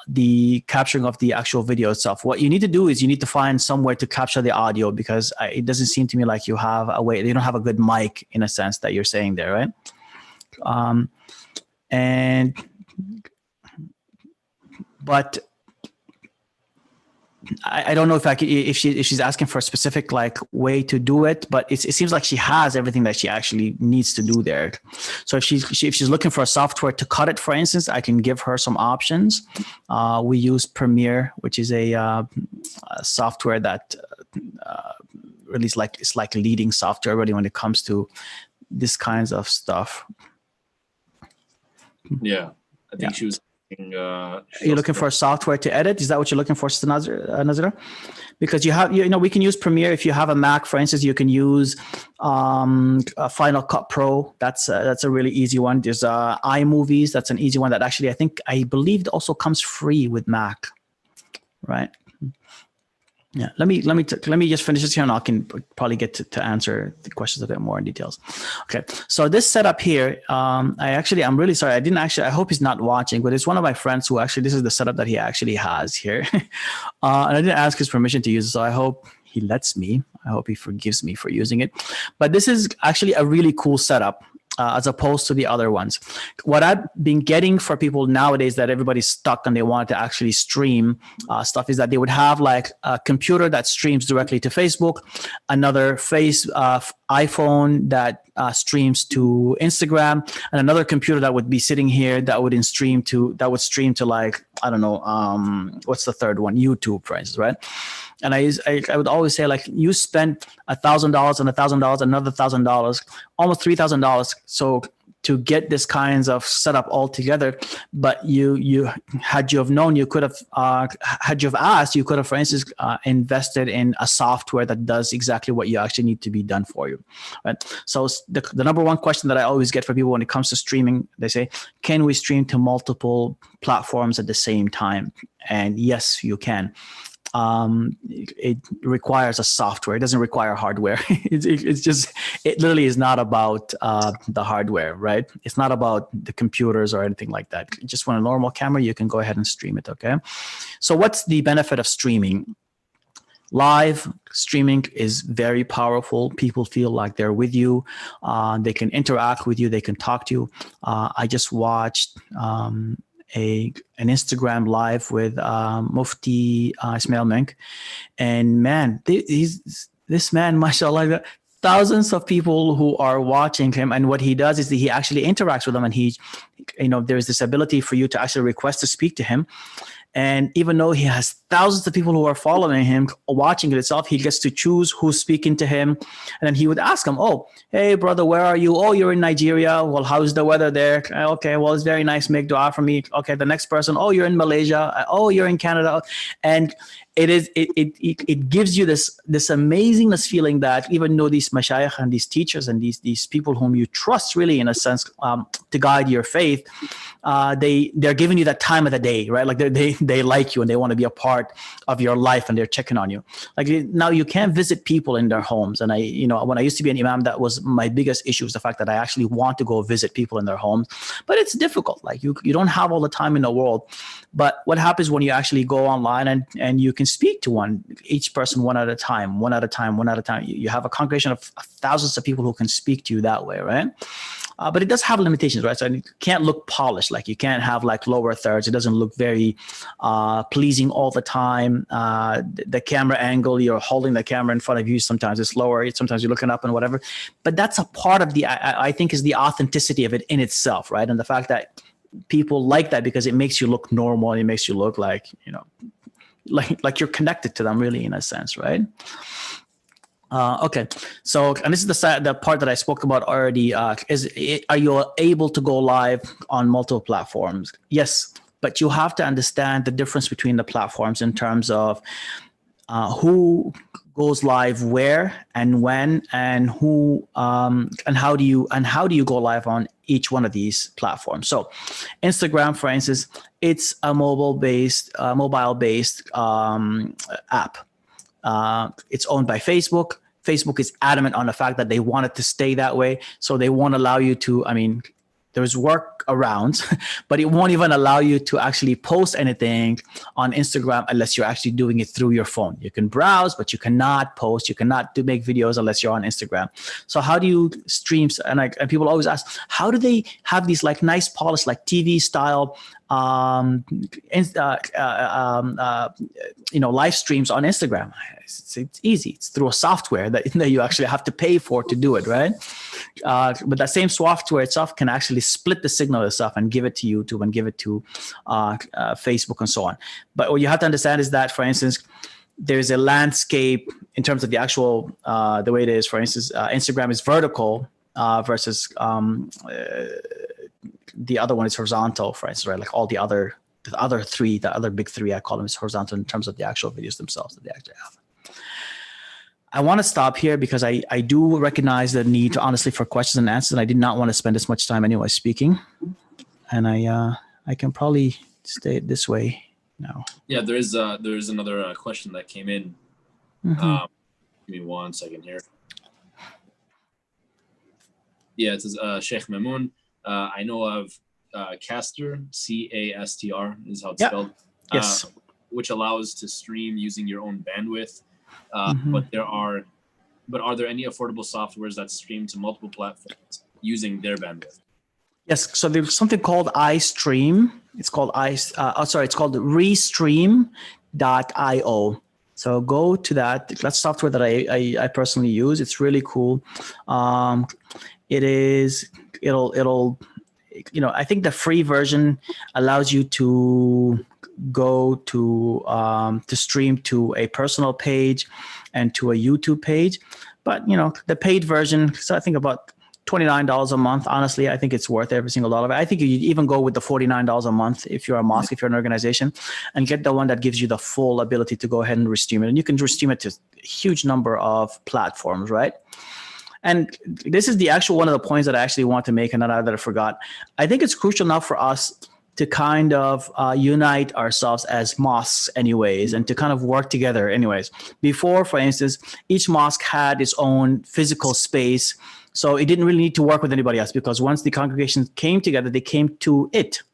the capturing of the actual video itself. What you need to do is you need to find somewhere to capture the audio, because it doesn't seem to me like you have a way, you don't have a good mic in a sense that you're saying there, right? And but I don't know if she's asking for a specific like way to do it, but it seems like she has everything that she actually needs to do there. So if she's looking for a software to cut it, for instance, I can give her some options. We use Premiere, which is a software that really it's like leading software really when it comes to this kinds of stuff. Yeah, I think she was. You're looking for a software to edit? Is that what you're looking for, Nazira? Because we can use Premiere. If you have a Mac, for instance, you can use Final Cut Pro. That's a really easy one. There's iMovies. That's an easy one that actually I believe also comes free with Mac, right? Yeah, let me just finish this here, and I can probably get to answer the questions a bit more in details. Okay, so this setup here, I'm really sorry. I hope he's not watching, but it's one of my friends who this is the setup that he actually has here. And I didn't ask his permission to use it, so I hope he lets me. I hope he forgives me for using it. But this is actually a really cool setup. As opposed to the other ones. What I've been getting for people nowadays that everybody's stuck and they want to actually stream stuff is that they would have like a computer that streams directly to Facebook, another iPhone that streams to Instagram, and another computer that would be sitting here that would stream to like, I don't know, what's the third one? YouTube, for instance, right? And I would always say, like, you spent $1,000 and $1,000, another $1,000, almost $3,000. So to get this kinds of setup all together, but had you have known, you could have, had you have asked, you could have, for instance, invested in a software that does exactly what you actually need to be done for you, right? So the number one question that I always get for people when it comes to streaming, they say, can we stream to multiple platforms at the same time? And yes, you can. It requires a software. It doesn't require hardware. It literally is not about the hardware, right? It's not about the computers or anything like that. Just want a normal camera, you can go ahead and stream it, okay? So what's the benefit of streaming? Live streaming is very powerful. People feel like they're with you. They can interact with you. They can talk to you. I just watched an Instagram live with Mufti Ismail Menk, and man, this man, mashallah, thousands of people who are watching him, and what he does is that he actually interacts with them, and there's this ability for you to actually request to speak to him. And even though he has thousands of people who are following him, watching it itself, he gets to choose who's speaking to him. And then he would ask him, oh, hey, brother, where are you? Oh, you're in Nigeria. Well, how's the weather there? Okay, well, it's very nice. Make dua for me. Okay, the next person, oh, you're in Malaysia. Oh, you're in Canada. And it gives you this amazingness feeling that even though these mashayikh and these teachers and these people whom you trust really in a sense to guide your faith, they're giving you that time of the day, right? Like they like you and they want to be a part of your life and they're checking on you. Like now you can't visit people in their homes. And when I used to be an imam, that was my biggest issue, was the fact that I actually want to go visit people in their homes, but it's difficult. Like you don't have all the time in the world. But what happens when you actually go online and you can speak to each person one at a time. You have a congregation of thousands of people who can speak to you that way, right? But it does have limitations, right? So it can't look polished. Like you can't have like lower thirds. It doesn't look very pleasing all the time. The camera angle, you're holding the camera in front of you. Sometimes it's lower. Sometimes you're looking up and whatever. But that's a part of I think is the authenticity of it in itself, right? And the fact that people like that because it makes you look normal. It makes you look like, like you're connected to them really in a sense, right? Okay, so, and this is the part that I spoke about already. Are you able to go live on multiple platforms? Yes, but you have to understand the difference between the platforms in terms of who goes live where and when, and who and how do you go live on each one of these platforms. So Instagram, for instance, it's a mobile-based app. It's owned by Facebook. Facebook is adamant on the fact that they want it to stay that way. So they won't allow you to, there's workarounds, but it won't even allow you to actually post anything on Instagram unless you're actually doing it through your phone. You can browse, but you cannot post. You cannot make videos unless you're on Instagram. So how do you stream? And people always ask, how do they have these like nice polished, like TV style live streams on Instagram. It's easy. It's through a software that you actually have to pay for to do it, right? But that same software itself can actually split the signal itself and give it to YouTube and give it to Facebook and so on. But what you have to understand is that, for instance, there's a landscape in terms of the actual the way it is. For instance, Instagram is vertical versus the other one is horizontal, for instance, right? Like all the other big three, I call them, is horizontal in terms of the actual videos themselves that they actually have. I want to stop here because I do recognize the need, honestly, for questions and answers. And I did not want to spend as much time anyway speaking. And I can probably stay this way now. Yeah, there is another question that came in. Mm-hmm. Give me 1 second here. Yeah, it says Sheikh Mamoun. I know of Caster, C-A-S-T-R is how it's spelled. Yes. Which allows to stream using your own bandwidth. Mm-hmm. But are there any affordable softwares that stream to multiple platforms using their bandwidth? Yes. So there's something called iStream. It's called it's called Restream.io. So go to that. That's software that I personally use. It's really cool. It'll I think the free version allows you to go to stream to a personal page and to a YouTube page. But the paid version, so I think about $29 a month. Honestly, I think it's worth every single dollar. I think you even go with the $49 a month if you're a mosque, if you're an organization, and get the one that gives you the full ability to go ahead and restream it. And you can restream it to a huge number of platforms, right? And this is the actual one of the points that I actually want to make, and that I forgot. I think it's crucial now for us to kind of unite ourselves as mosques anyways, and to kind of work together anyways. Before, for instance, each mosque had its own physical space, so it didn't really need to work with anybody else, because once the congregation came together, they came to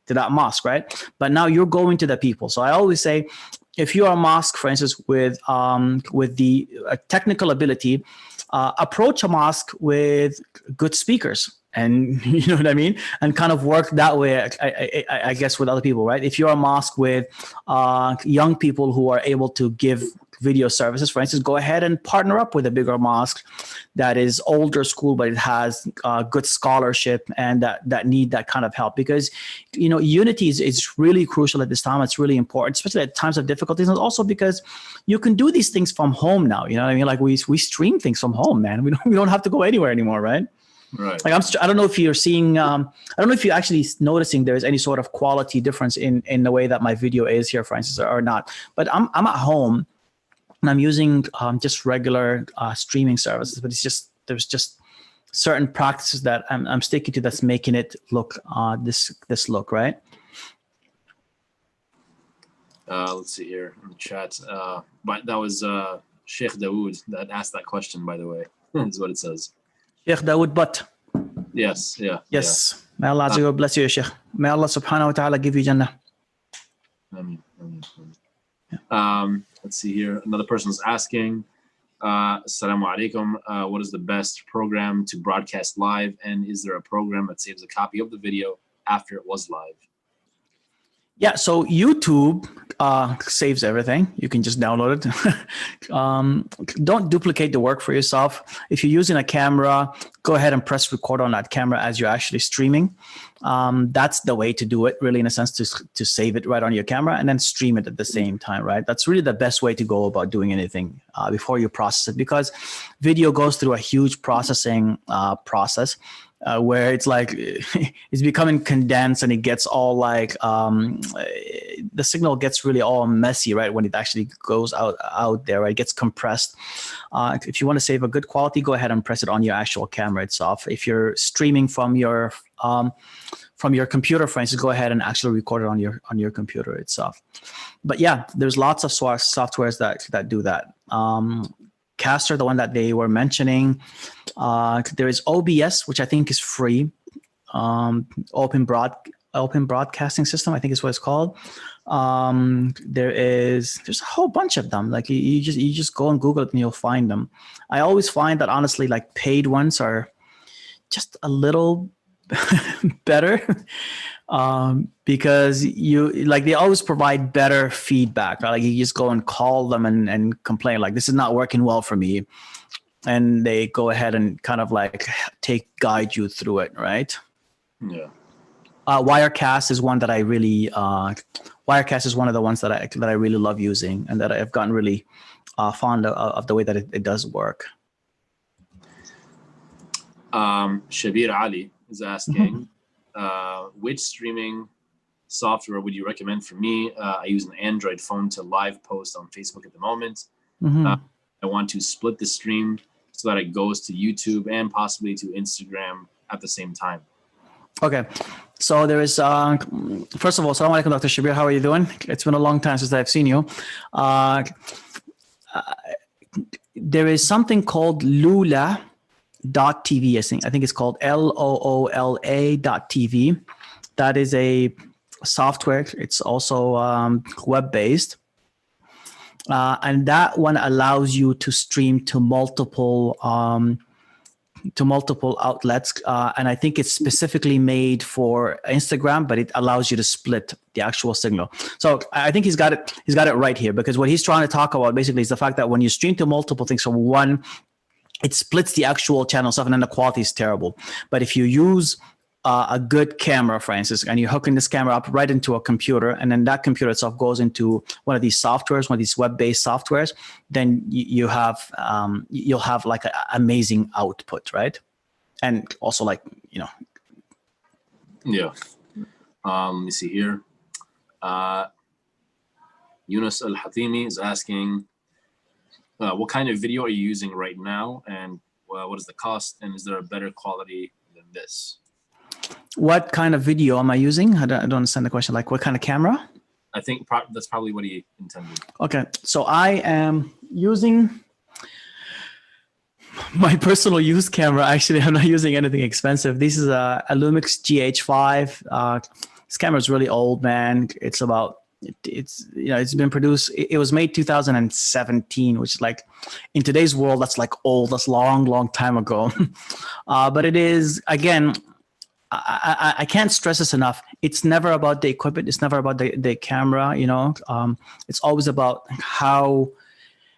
that mosque, right? But now you're going to the people. So I always say, if you are a mosque, for instance, with the technical ability, approach a mosque with good speakers, and you know what I mean, and kind of work that way. I guess with other people, right? If you're a mosque with young people who are able to give video services, for instance, go ahead and partner up with a bigger mosque that is older school, but it has good scholarship and that need that kind of help, because unity is really crucial at this time. It's really important, especially at times of difficulties, and also because you can do these things from home now. You know what I mean? Like we stream things from home, man. We don't have to go anywhere anymore, right? Right. Like I don't know if you're seeing, I don't know if you're actually noticing there's any sort of quality difference in the way that my video is here, for instance, or not. But I'm at home and I'm using just regular streaming services, but there's just certain practices that I'm sticking to that's making it look this look, right? Let's see here in the chat. But that was Sheikh Dawood that asked that question, by the way. Is what it says. Sheikh Dawood, but yes, yeah. Yes. Yeah. May Allah Azza wa Jalla bless you, Sheikh. May Allah subhanahu wa ta'ala give you Jannah. Let's see here. Another person is asking, Assalamu alaikum. What is the best program to broadcast live? And is there a program that saves a copy of the video after it was live? Yeah, so YouTube saves everything. You can just download it. Don't duplicate the work for yourself. If you're using a camera, go ahead and press record on that camera as you're actually streaming. That's the way to do it, really, in a sense, to save it right on your camera and then stream it at the same time, right? That's really the best way to go about doing anything before you process it, because video goes through a huge processing process. Where it's like it's becoming condensed and it gets all like the signal gets really all messy, right? When it actually goes out there, right? It gets compressed. If you want to save a good quality, go ahead and press it on your actual camera itself. If you're streaming from your computer, for instance, go ahead and actually record it on your computer itself. But yeah, there's lots of softwares that do that. Caster, the one that they were mentioning. There is OBS, which I think is free. Open Broadcasting System, I think is what it's called. There's a whole bunch of them. Like you just go and Google it and you'll find them. I always find that honestly, like paid ones are just a little better, because they always provide better feedback. Right? Like you just go and call them and complain like, this is not working well for me, and they go ahead and kind of like guide you through it, right? Yeah. Wirecast is one that I really Wirecast is one of the ones that I really love using, and that I've gotten really fond of the way that it does work. Shabir Ali is asking, which streaming software would you recommend for me? I use an Android phone to live post on Facebook at the moment. I want to split the stream so that it goes to YouTube and possibly to Instagram at the same time. Okay. So there is, first of all, Assalamu alaikum, Dr. Shabir. How are you doing? It's been a long time since I've seen you. There is something called Loola.tv. I think it's called LOOLA.tv. That is a software. It's also web-based. And that one allows you to stream to multiple outlets, and I think it's specifically made for Instagram, but it allows you to split the actual signal. So I think he's got it right here, because what he's trying to talk about basically is the fact that when you stream to multiple things, so one, it splits the actual channel stuff, and then the quality is terrible. But if you use a good camera, for instance, and you're hooking this camera up right into a computer, and then that computer itself goes into one of these softwares, one of these web-based softwares, then you'll have like an amazing output, right? And also, like, Yeah. Let me see here. Yunus Al-Hatimi is asking, what kind of video are you using right now, and what is the cost, and is there a better quality than this? What kind of video am I using? I don't understand the question. Like, what kind of camera? I think that's probably what he intended. Okay, so I am using my personal use camera. Actually, I'm not using anything expensive. This is a Lumix GH5. This camera is really old, man. It's been produced. It was made 2017, which is like, in today's world, that's like old. That's long time ago. But it is, again, I can't stress this enough. It's never about the equipment. It's never about the camera, it's always about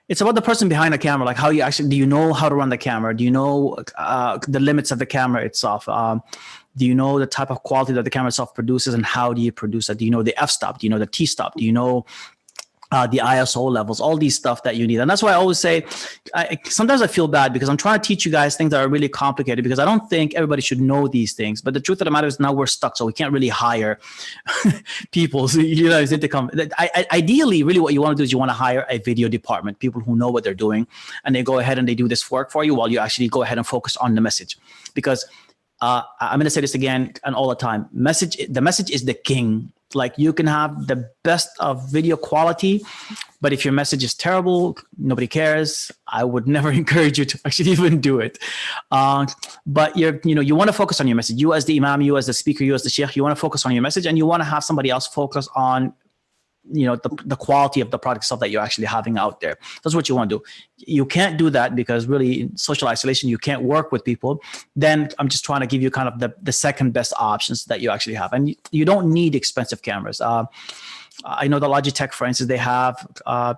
it's about the person behind the camera. Like, how you actually, do you know how to run the camera? Do you know the limits of the camera itself? Do you know the type of quality that the camera itself produces, and how do you produce it? Do you know the f-stop? Do you know the t-stop? Do you know the ISO levels, all these stuff that you need? And that's why I always say, sometimes I feel bad because I'm trying to teach you guys things that are really complicated, because I don't think everybody should know these things. But the truth of the matter is, now we're stuck, so we can't really hire people. So, to come. Ideally, really what you want to do is you want to hire a video department, people who know what they're doing, and they go ahead and they do this work for you while you actually go ahead and focus on the message. Because I'm going to say this again and all the time, the message is the king. Like, you can have the best of video quality, but if your message is terrible, nobody cares. I would never encourage you to actually even do it. But you want to focus on your message. You as the imam, you as the speaker, you as the sheikh, you want to focus on your message, and you want to have somebody else focus on the quality of the product stuff that you're actually having out there. That's what you want to do. You can't do that because really, in social isolation, you can't work with people. Then I'm just trying to give you kind of the second best options that you actually have. And you don't need expensive cameras. I know the Logitech, for instance, they have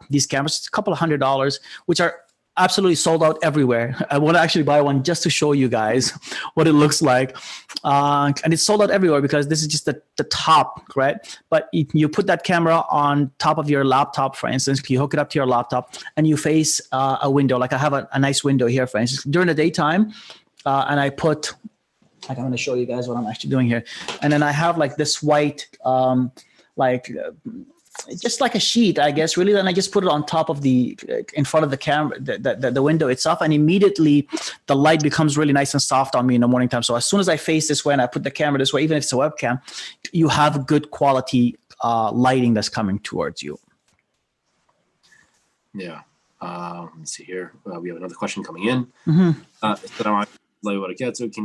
these cameras, a couple of $100, which are absolutely sold out everywhere. I want to actually buy one just to show you guys what it looks like. And it's sold out everywhere because this is just the top, right? But you put that camera on top of your laptop, for instance, you hook it up to your laptop and you face a window. Like, I have a nice window here, for instance, during the daytime. And I put, like, I'm going to show you guys what I'm actually doing here. And then I have like this white, just like a sheet, I guess, really. Then I just put it on top of in front of the camera, the window itself, and immediately the light becomes really nice and soft on me in the morning time. So as soon as I face this way and I put the camera this way, even if it's a webcam, you have good quality lighting that's coming towards you. Yeah. Let's see here. We have another question coming in. Can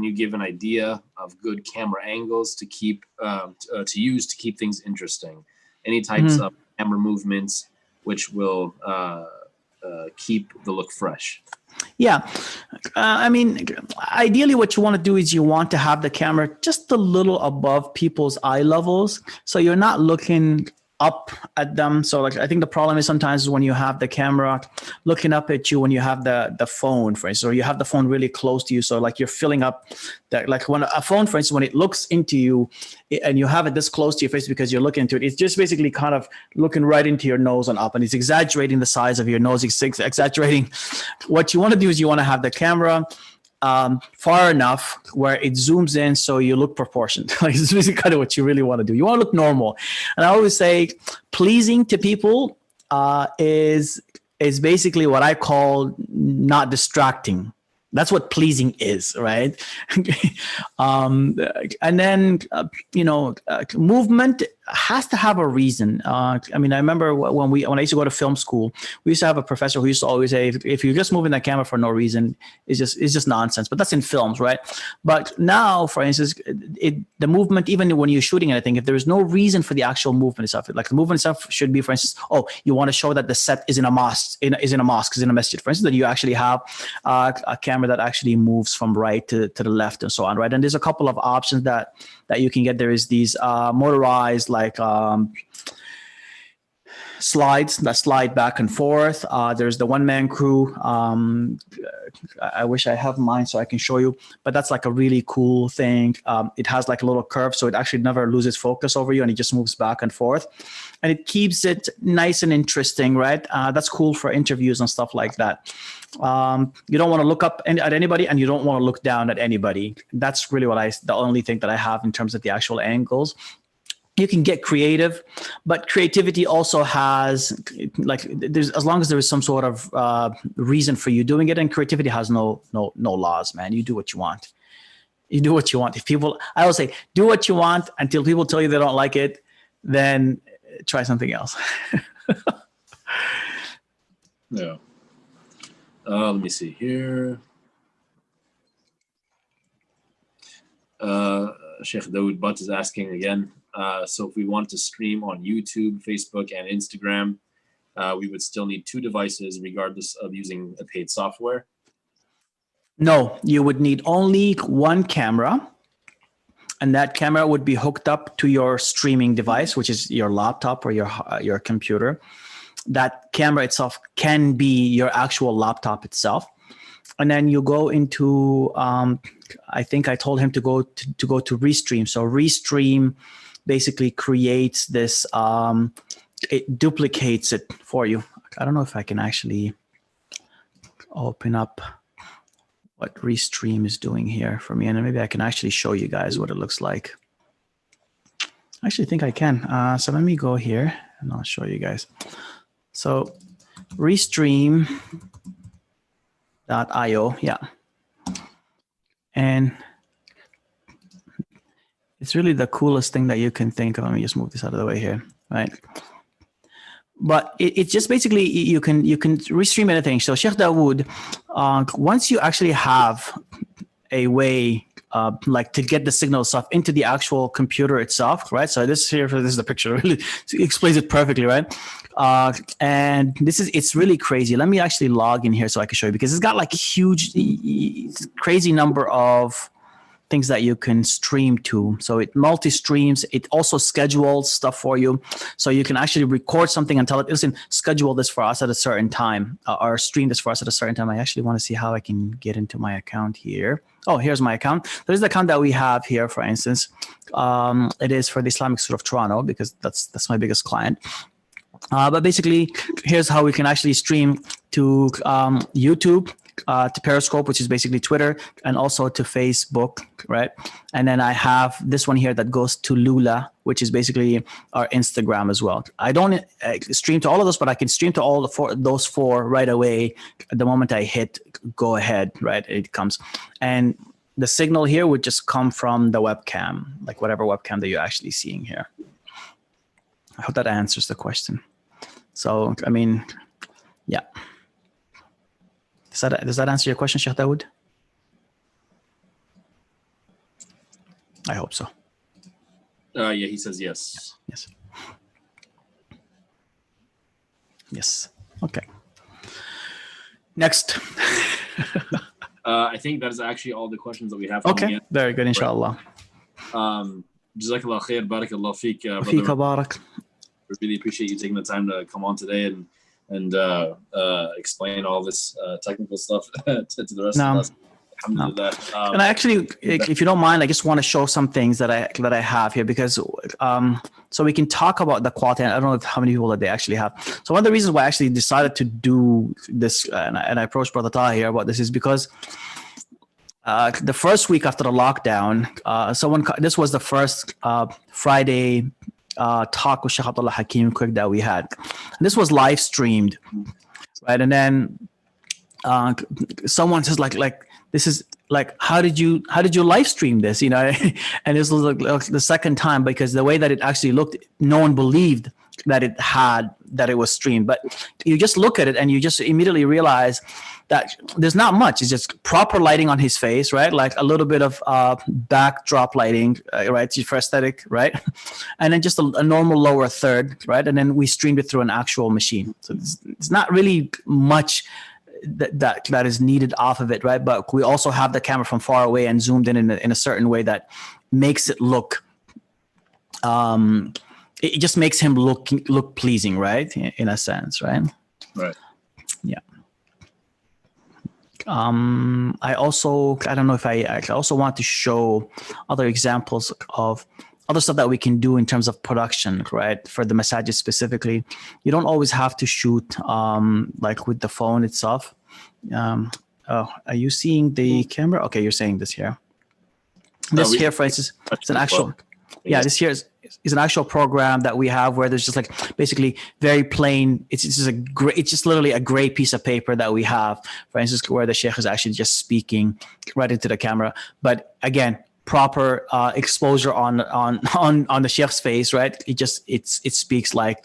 you give an idea of good camera angles to use to keep things interesting? Any types of camera movements which will keep the look fresh? Yeah. I mean, ideally what you want to do is you want to have the camera just a little above people's eye levels. So you're not looking up at them. So like, I think the problem is sometimes when you have the camera looking up at you, when you have the phone, for instance, or you have the phone really close to you. So like you're filling up that, like when a phone, for instance, when it looks into you and you have it this close to your face because you're looking into it, it's just basically kind of looking right into your nose and up, and it's exaggerating the size of your nose. It's exaggerating. What you want to do is you want to have the camera far enough where it zooms in so you look proportioned. Like it's basically kind of what you really want to do. You want to look normal. And I always say pleasing to people is basically what I call not distracting. That's what pleasing is, right? And then, movement has to have a reason. I mean, I remember when I used to go to film school, we used to have a professor who used to always say, if you're just moving that camera for no reason, it's just nonsense. But that's in films, right? But now, for instance, the movement, even when you're shooting anything, if there is no reason for the actual movement itself, like the movement itself should be, for instance, you want to show that the set is in a mosque, is in a masjid, for instance, that you actually have a camera that actually moves from right to the left and so on, right? And there's a couple of options that you can get. There is these motorized slides that slide back and forth. There's the one-man crew. I wish I have mine so I can show you, but that's like a really cool thing. It has like a little curve, so it actually never loses focus over you, and it just moves back and forth, and it keeps it nice and interesting, right? That's cool for interviews and stuff like that. You don't want to look up at anybody, and you don't want to look down at anybody. That's really the only thing that I have in terms of the actual angles. You can get creative, but creativity also has, like, as long as there is some sort of reason for you doing it, and creativity has no laws, man. You do what you want. You do what you want. I always say, do what you want until people tell you they don't like it, then try something else. Yeah. Let me see here. Sheikh Dawood Butt is asking again. So if we want to stream on YouTube, Facebook, and Instagram, we would still need 2 devices regardless of using a paid software? No, you would need only one camera, and that camera would be hooked up to your streaming device, which is your laptop or your computer. That camera itself can be your actual laptop itself. And then you go into, I think I told him to go to Restream. So Restream basically creates this, it duplicates it for you. I don't know if I can actually open up what Restream is doing here for me. And maybe I can actually show you guys what it looks like. I actually think I can. So let me go here and I'll show you guys. So Restream.io, yeah. And it's really the coolest thing that you can think of. Let me just move this out of the way here, right? But it's just basically, you can restream anything. So Sheikh Dawood, once you actually have a way like to get the signal stuff into the actual computer itself, right? So this is the picture, really explains it perfectly, right? And it's really crazy. Let me actually log in here so I can show you, because it's got like huge, crazy number of things that you can stream to. So it multi-streams. It also schedules stuff for you. So you can actually record something and tell it, listen, schedule this for us at a certain time, or stream this for us at a certain time. I actually want to see how I can get into my account here. Oh, here's my account. There's the account that we have here, for instance. It is for the Islamic School of Toronto, because that's my biggest client. But basically, here's how we can actually stream to YouTube, to Periscope, which is basically Twitter, and also to Facebook, right? And then I have this one here that goes to Lula, which is basically our Instagram as well. I don't stream to all of those, but I can stream to all those four right away. At the moment I hit go ahead, right? It comes. And the signal here would just come from the webcam, like whatever webcam that you're actually seeing here. I hope that answers the question. So, I mean, yeah. Does that answer your question, Sheikh Dawood? I hope so. Yeah, he says yes. Yes. Yes. Okay. Next. I think that is actually all the questions that we have. Okay, very good, inshallah. Jazakallah khair, barakallah feek. Feeka barak. We really appreciate you taking the time to come on today and explain all this technical stuff to the rest of us. No. And I actually, if you don't mind, I just want to show some things that I have here, because so we can talk about the quality. And I don't know how many people that they actually have. So one of the reasons why I actually decided to do this, and I approached Brother Taha here about this, is because the first week after the lockdown, this was the first Friday talk with Sheikh Abdullah Hakim Quick that we had. And this was live streamed, right? And then someone says like this is like, how did you live stream this, you know? And this was like the second time, because the way that it actually looked, no one believed that it was streamed. But you just look at it and you just immediately realize that there's not much. It's just proper lighting on his face, right? Like a little bit of backdrop lighting, right, for aesthetic, right? And then just a normal lower third, right? And then we streamed it through an actual machine. So it's not really much that is needed off of it, right? But we also have the camera from far away and zoomed in a certain way that makes it look, it just makes him look pleasing, right? In a sense, right? Right. Yeah. I don't know if I also want to show other examples of other stuff that we can do in terms of production, right? For the masajid specifically, you don't always have to shoot like with the phone itself. Are you seeing the camera? Okay, you're saying this here. This here, for instance, it's an actual. Yeah, this here is an actual program that we have where there's just like basically very plain. It's just literally a gray piece of paper that we have, for instance, where the sheikh is actually just speaking right into the camera. But again, proper exposure on the sheikh's face, right? It speaks like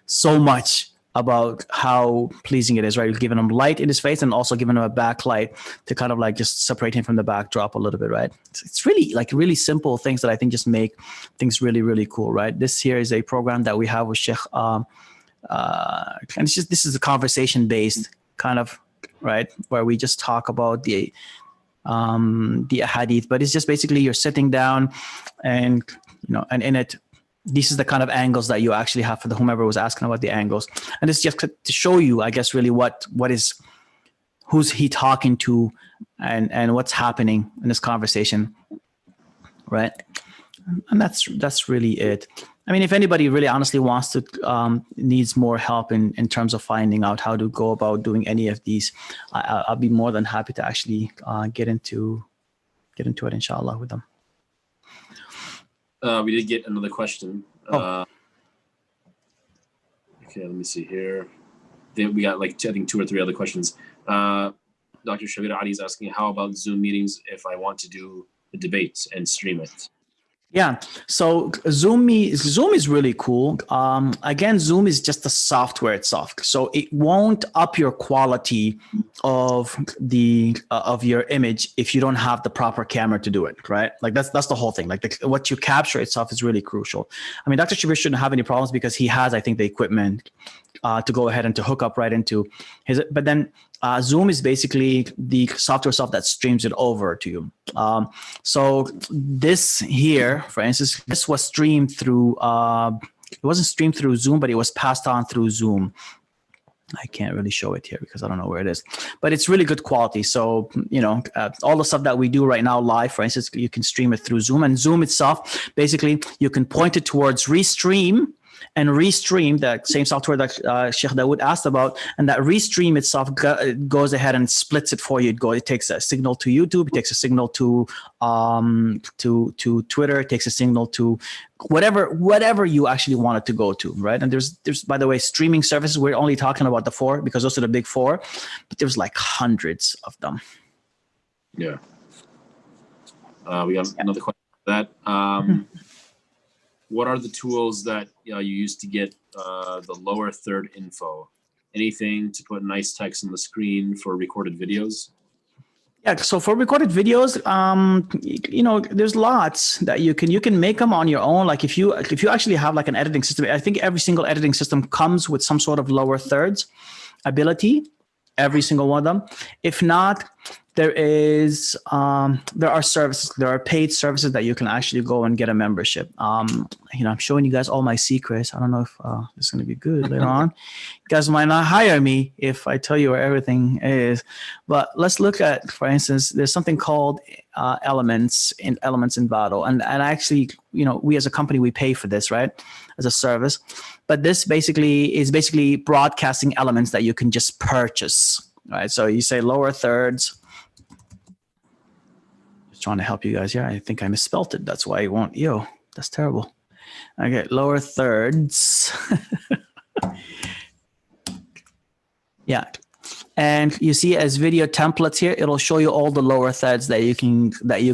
so much about how pleasing it is, right? You're giving him light in his face and also giving him a backlight to kind of like just separate him from the backdrop a little bit, right? It's really like really simple things that I think just make things really, really cool, right? This here is a program that we have with Sheikh, and this is a conversation based kind of, right? Where we just talk about the hadith, but it's just basically you're sitting down and, you know, and in it, this is the kind of angles that you actually have for whomever was asking about the angles. And it's just to show you, I guess, really who's he talking to and what's happening in this conversation, right? And that's really it. I mean, if anybody really honestly wants to, needs more help in terms of finding out how to go about doing any of these, I'll be more than happy to actually get into it, inshallah, with them. We did get another question. Okay, let me see here. We got like, I think 2 or 3 other questions. Dr. Shabir Ali is asking, how about Zoom meetings if I want to do the debates and stream it? Yeah, so Zoom is really cool. Again, Zoom is just the software itself, so it won't up your quality of your image if you don't have the proper camera to do it, right? Like that's the whole thing. Like what you capture itself is really crucial. I mean, Dr. Shabir shouldn't have any problems because he has, I think, the equipment to go ahead and to hook up right into his. But then Zoom is basically the software itself that streams it over to you. So this here, for instance, this was streamed through, it wasn't streamed through Zoom, but it was passed on through Zoom. I can't really show it here because I don't know where it is, but it's really good quality. So, you know, all the stuff that we do right now live, for instance, you can stream it through Zoom, and Zoom itself, basically you can point it towards Restream, and Restream, the same software that Sheikh Dawood asked about, and that Restream itself goes ahead and splits it for you. It takes a signal to YouTube, it takes a signal to Twitter, it takes a signal to whatever you actually want it to go to, right? And there's by the way, streaming services. We're only talking about the 4 because those are the big 4, but there's like hundreds of them. Yeah. We got another question for that. What are the tools that you use to get the lower third info? Anything to put nice text on the screen for recorded videos? Yeah, so for recorded videos, you know, there's lots that you can make them on your own. Like if you actually have like an editing system, I think every single editing system comes with some sort of lower thirds ability. every single one of them. If not, there are services, there are paid services that you can actually go and get a membership. I'm showing you guys all my secrets. I don't know if it's going to be good later on. You guys might not hire me if I tell you where everything is. But let's look at, for instance, there's something called elements in Battle, and actually, we as a company, we pay for this, right, as a service. But this is basically broadcasting elements that you can just purchase, right? So you say lower thirds. Just trying to help you guys here. I think I misspelled it. That's why it won't. That's terrible. Okay, lower thirds. Yeah. And you see as video templates here, it'll show you all the lower thirds that you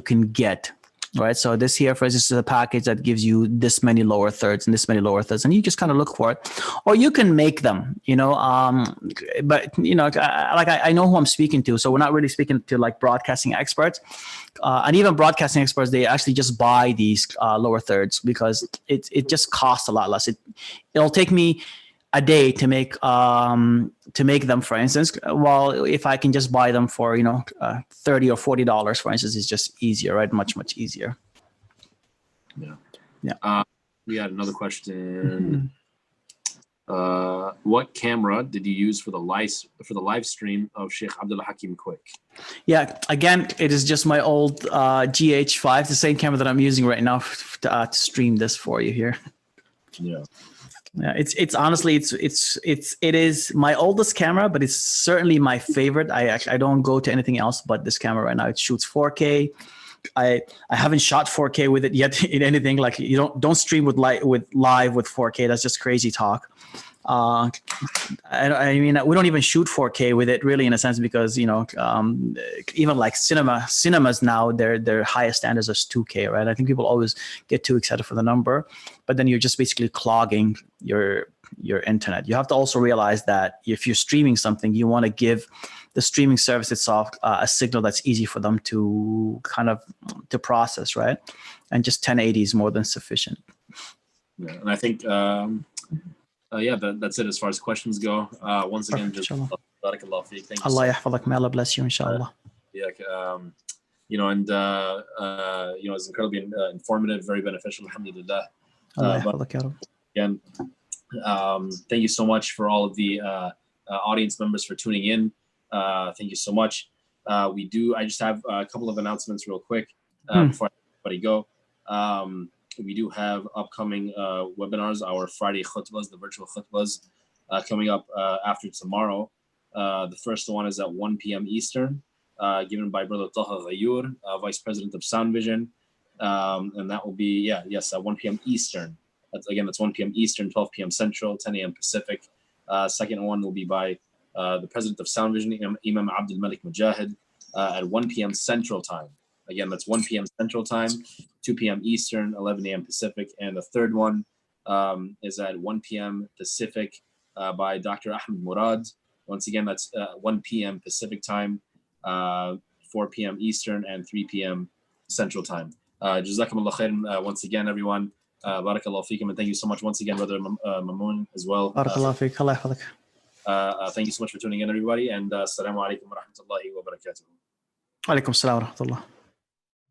can get. Right. So this here, for instance, is a package that gives you this many lower thirds and this many lower thirds, and you just kind of look for it, or you can make them, but I know who I'm speaking to. So we're not really speaking to like broadcasting experts, and even broadcasting experts, they actually just buy these lower thirds because it just costs a lot less. It'll take me a day to make them, for instance, while if I can just buy them for $30 or $40, for instance, it's just easier, right? Much easier. Yeah. We had another question. What camera did you use for the live stream of Sheikh Abdullah Hakim Quick? Yeah, again, it is just my old GH5, the same camera that I'm using right now to stream this for you here. Yeah. Yeah, it's honestly it is my oldest camera, but it's certainly my favorite. I don't go to anything else but this camera right now. It shoots 4K. I haven't shot 4K with it yet in anything. Like you don't stream with live with 4K. That's just crazy talk. I mean, we don't even shoot 4K with it really, in a sense, because even like cinemas now, their highest standards are 2K, right? I think people always get too excited for the number, but then you're just basically clogging your internet. You have to also realize that if you're streaming something, you want to give the streaming service itself a signal that's easy for them to to process, right? And just 1080 is more than sufficient. Yeah, and I think that's it as far as questions go. Once again, just barakallah feek. Thank you. Allah yahfadak. May Allah bless you, inshallah. It's incredibly informative, very beneficial. Alhamdulillah. Allah yahfadak, ya Rabb. Again, thank you so much for all of the audience members for tuning in. Thank you so much. I just have a couple of announcements real quick before everybody go. We do have upcoming webinars, our Friday khutbahs, the virtual khutbahs, coming up after tomorrow. The first one is at 1 p.m. Eastern, given by Brother Taha Ghayur, Vice President of Sound Vision. And that will be, at 1 p.m. Eastern. That's 1 p.m. Eastern, 12 p.m. Central, 10 a.m. Pacific. Second one will be by the President of Sound Vision, Imam Abdul Malik Mujahid, at 1 p.m. Central Time. Again, that's 1 p.m. Central Time, 2 p.m. Eastern, 11 a.m. Pacific. And the third one is at 1 p.m. Pacific by Dr. Ahmed Murad. Once again, that's 1 p.m. Pacific Time, 4 p.m. Eastern, and 3 p.m. Central Time. Jazakumullah khairan once again, everyone. Barakallahu feekum, and thank you so much once again, Brother Mamoun, as well. Barakallahu feek. Allah yahfadak. Thank you so much for tuning in, everybody, and assalamu alaikum wa rahmatullahi wa barakatuh. Alaikum assalam wa rahmatullah.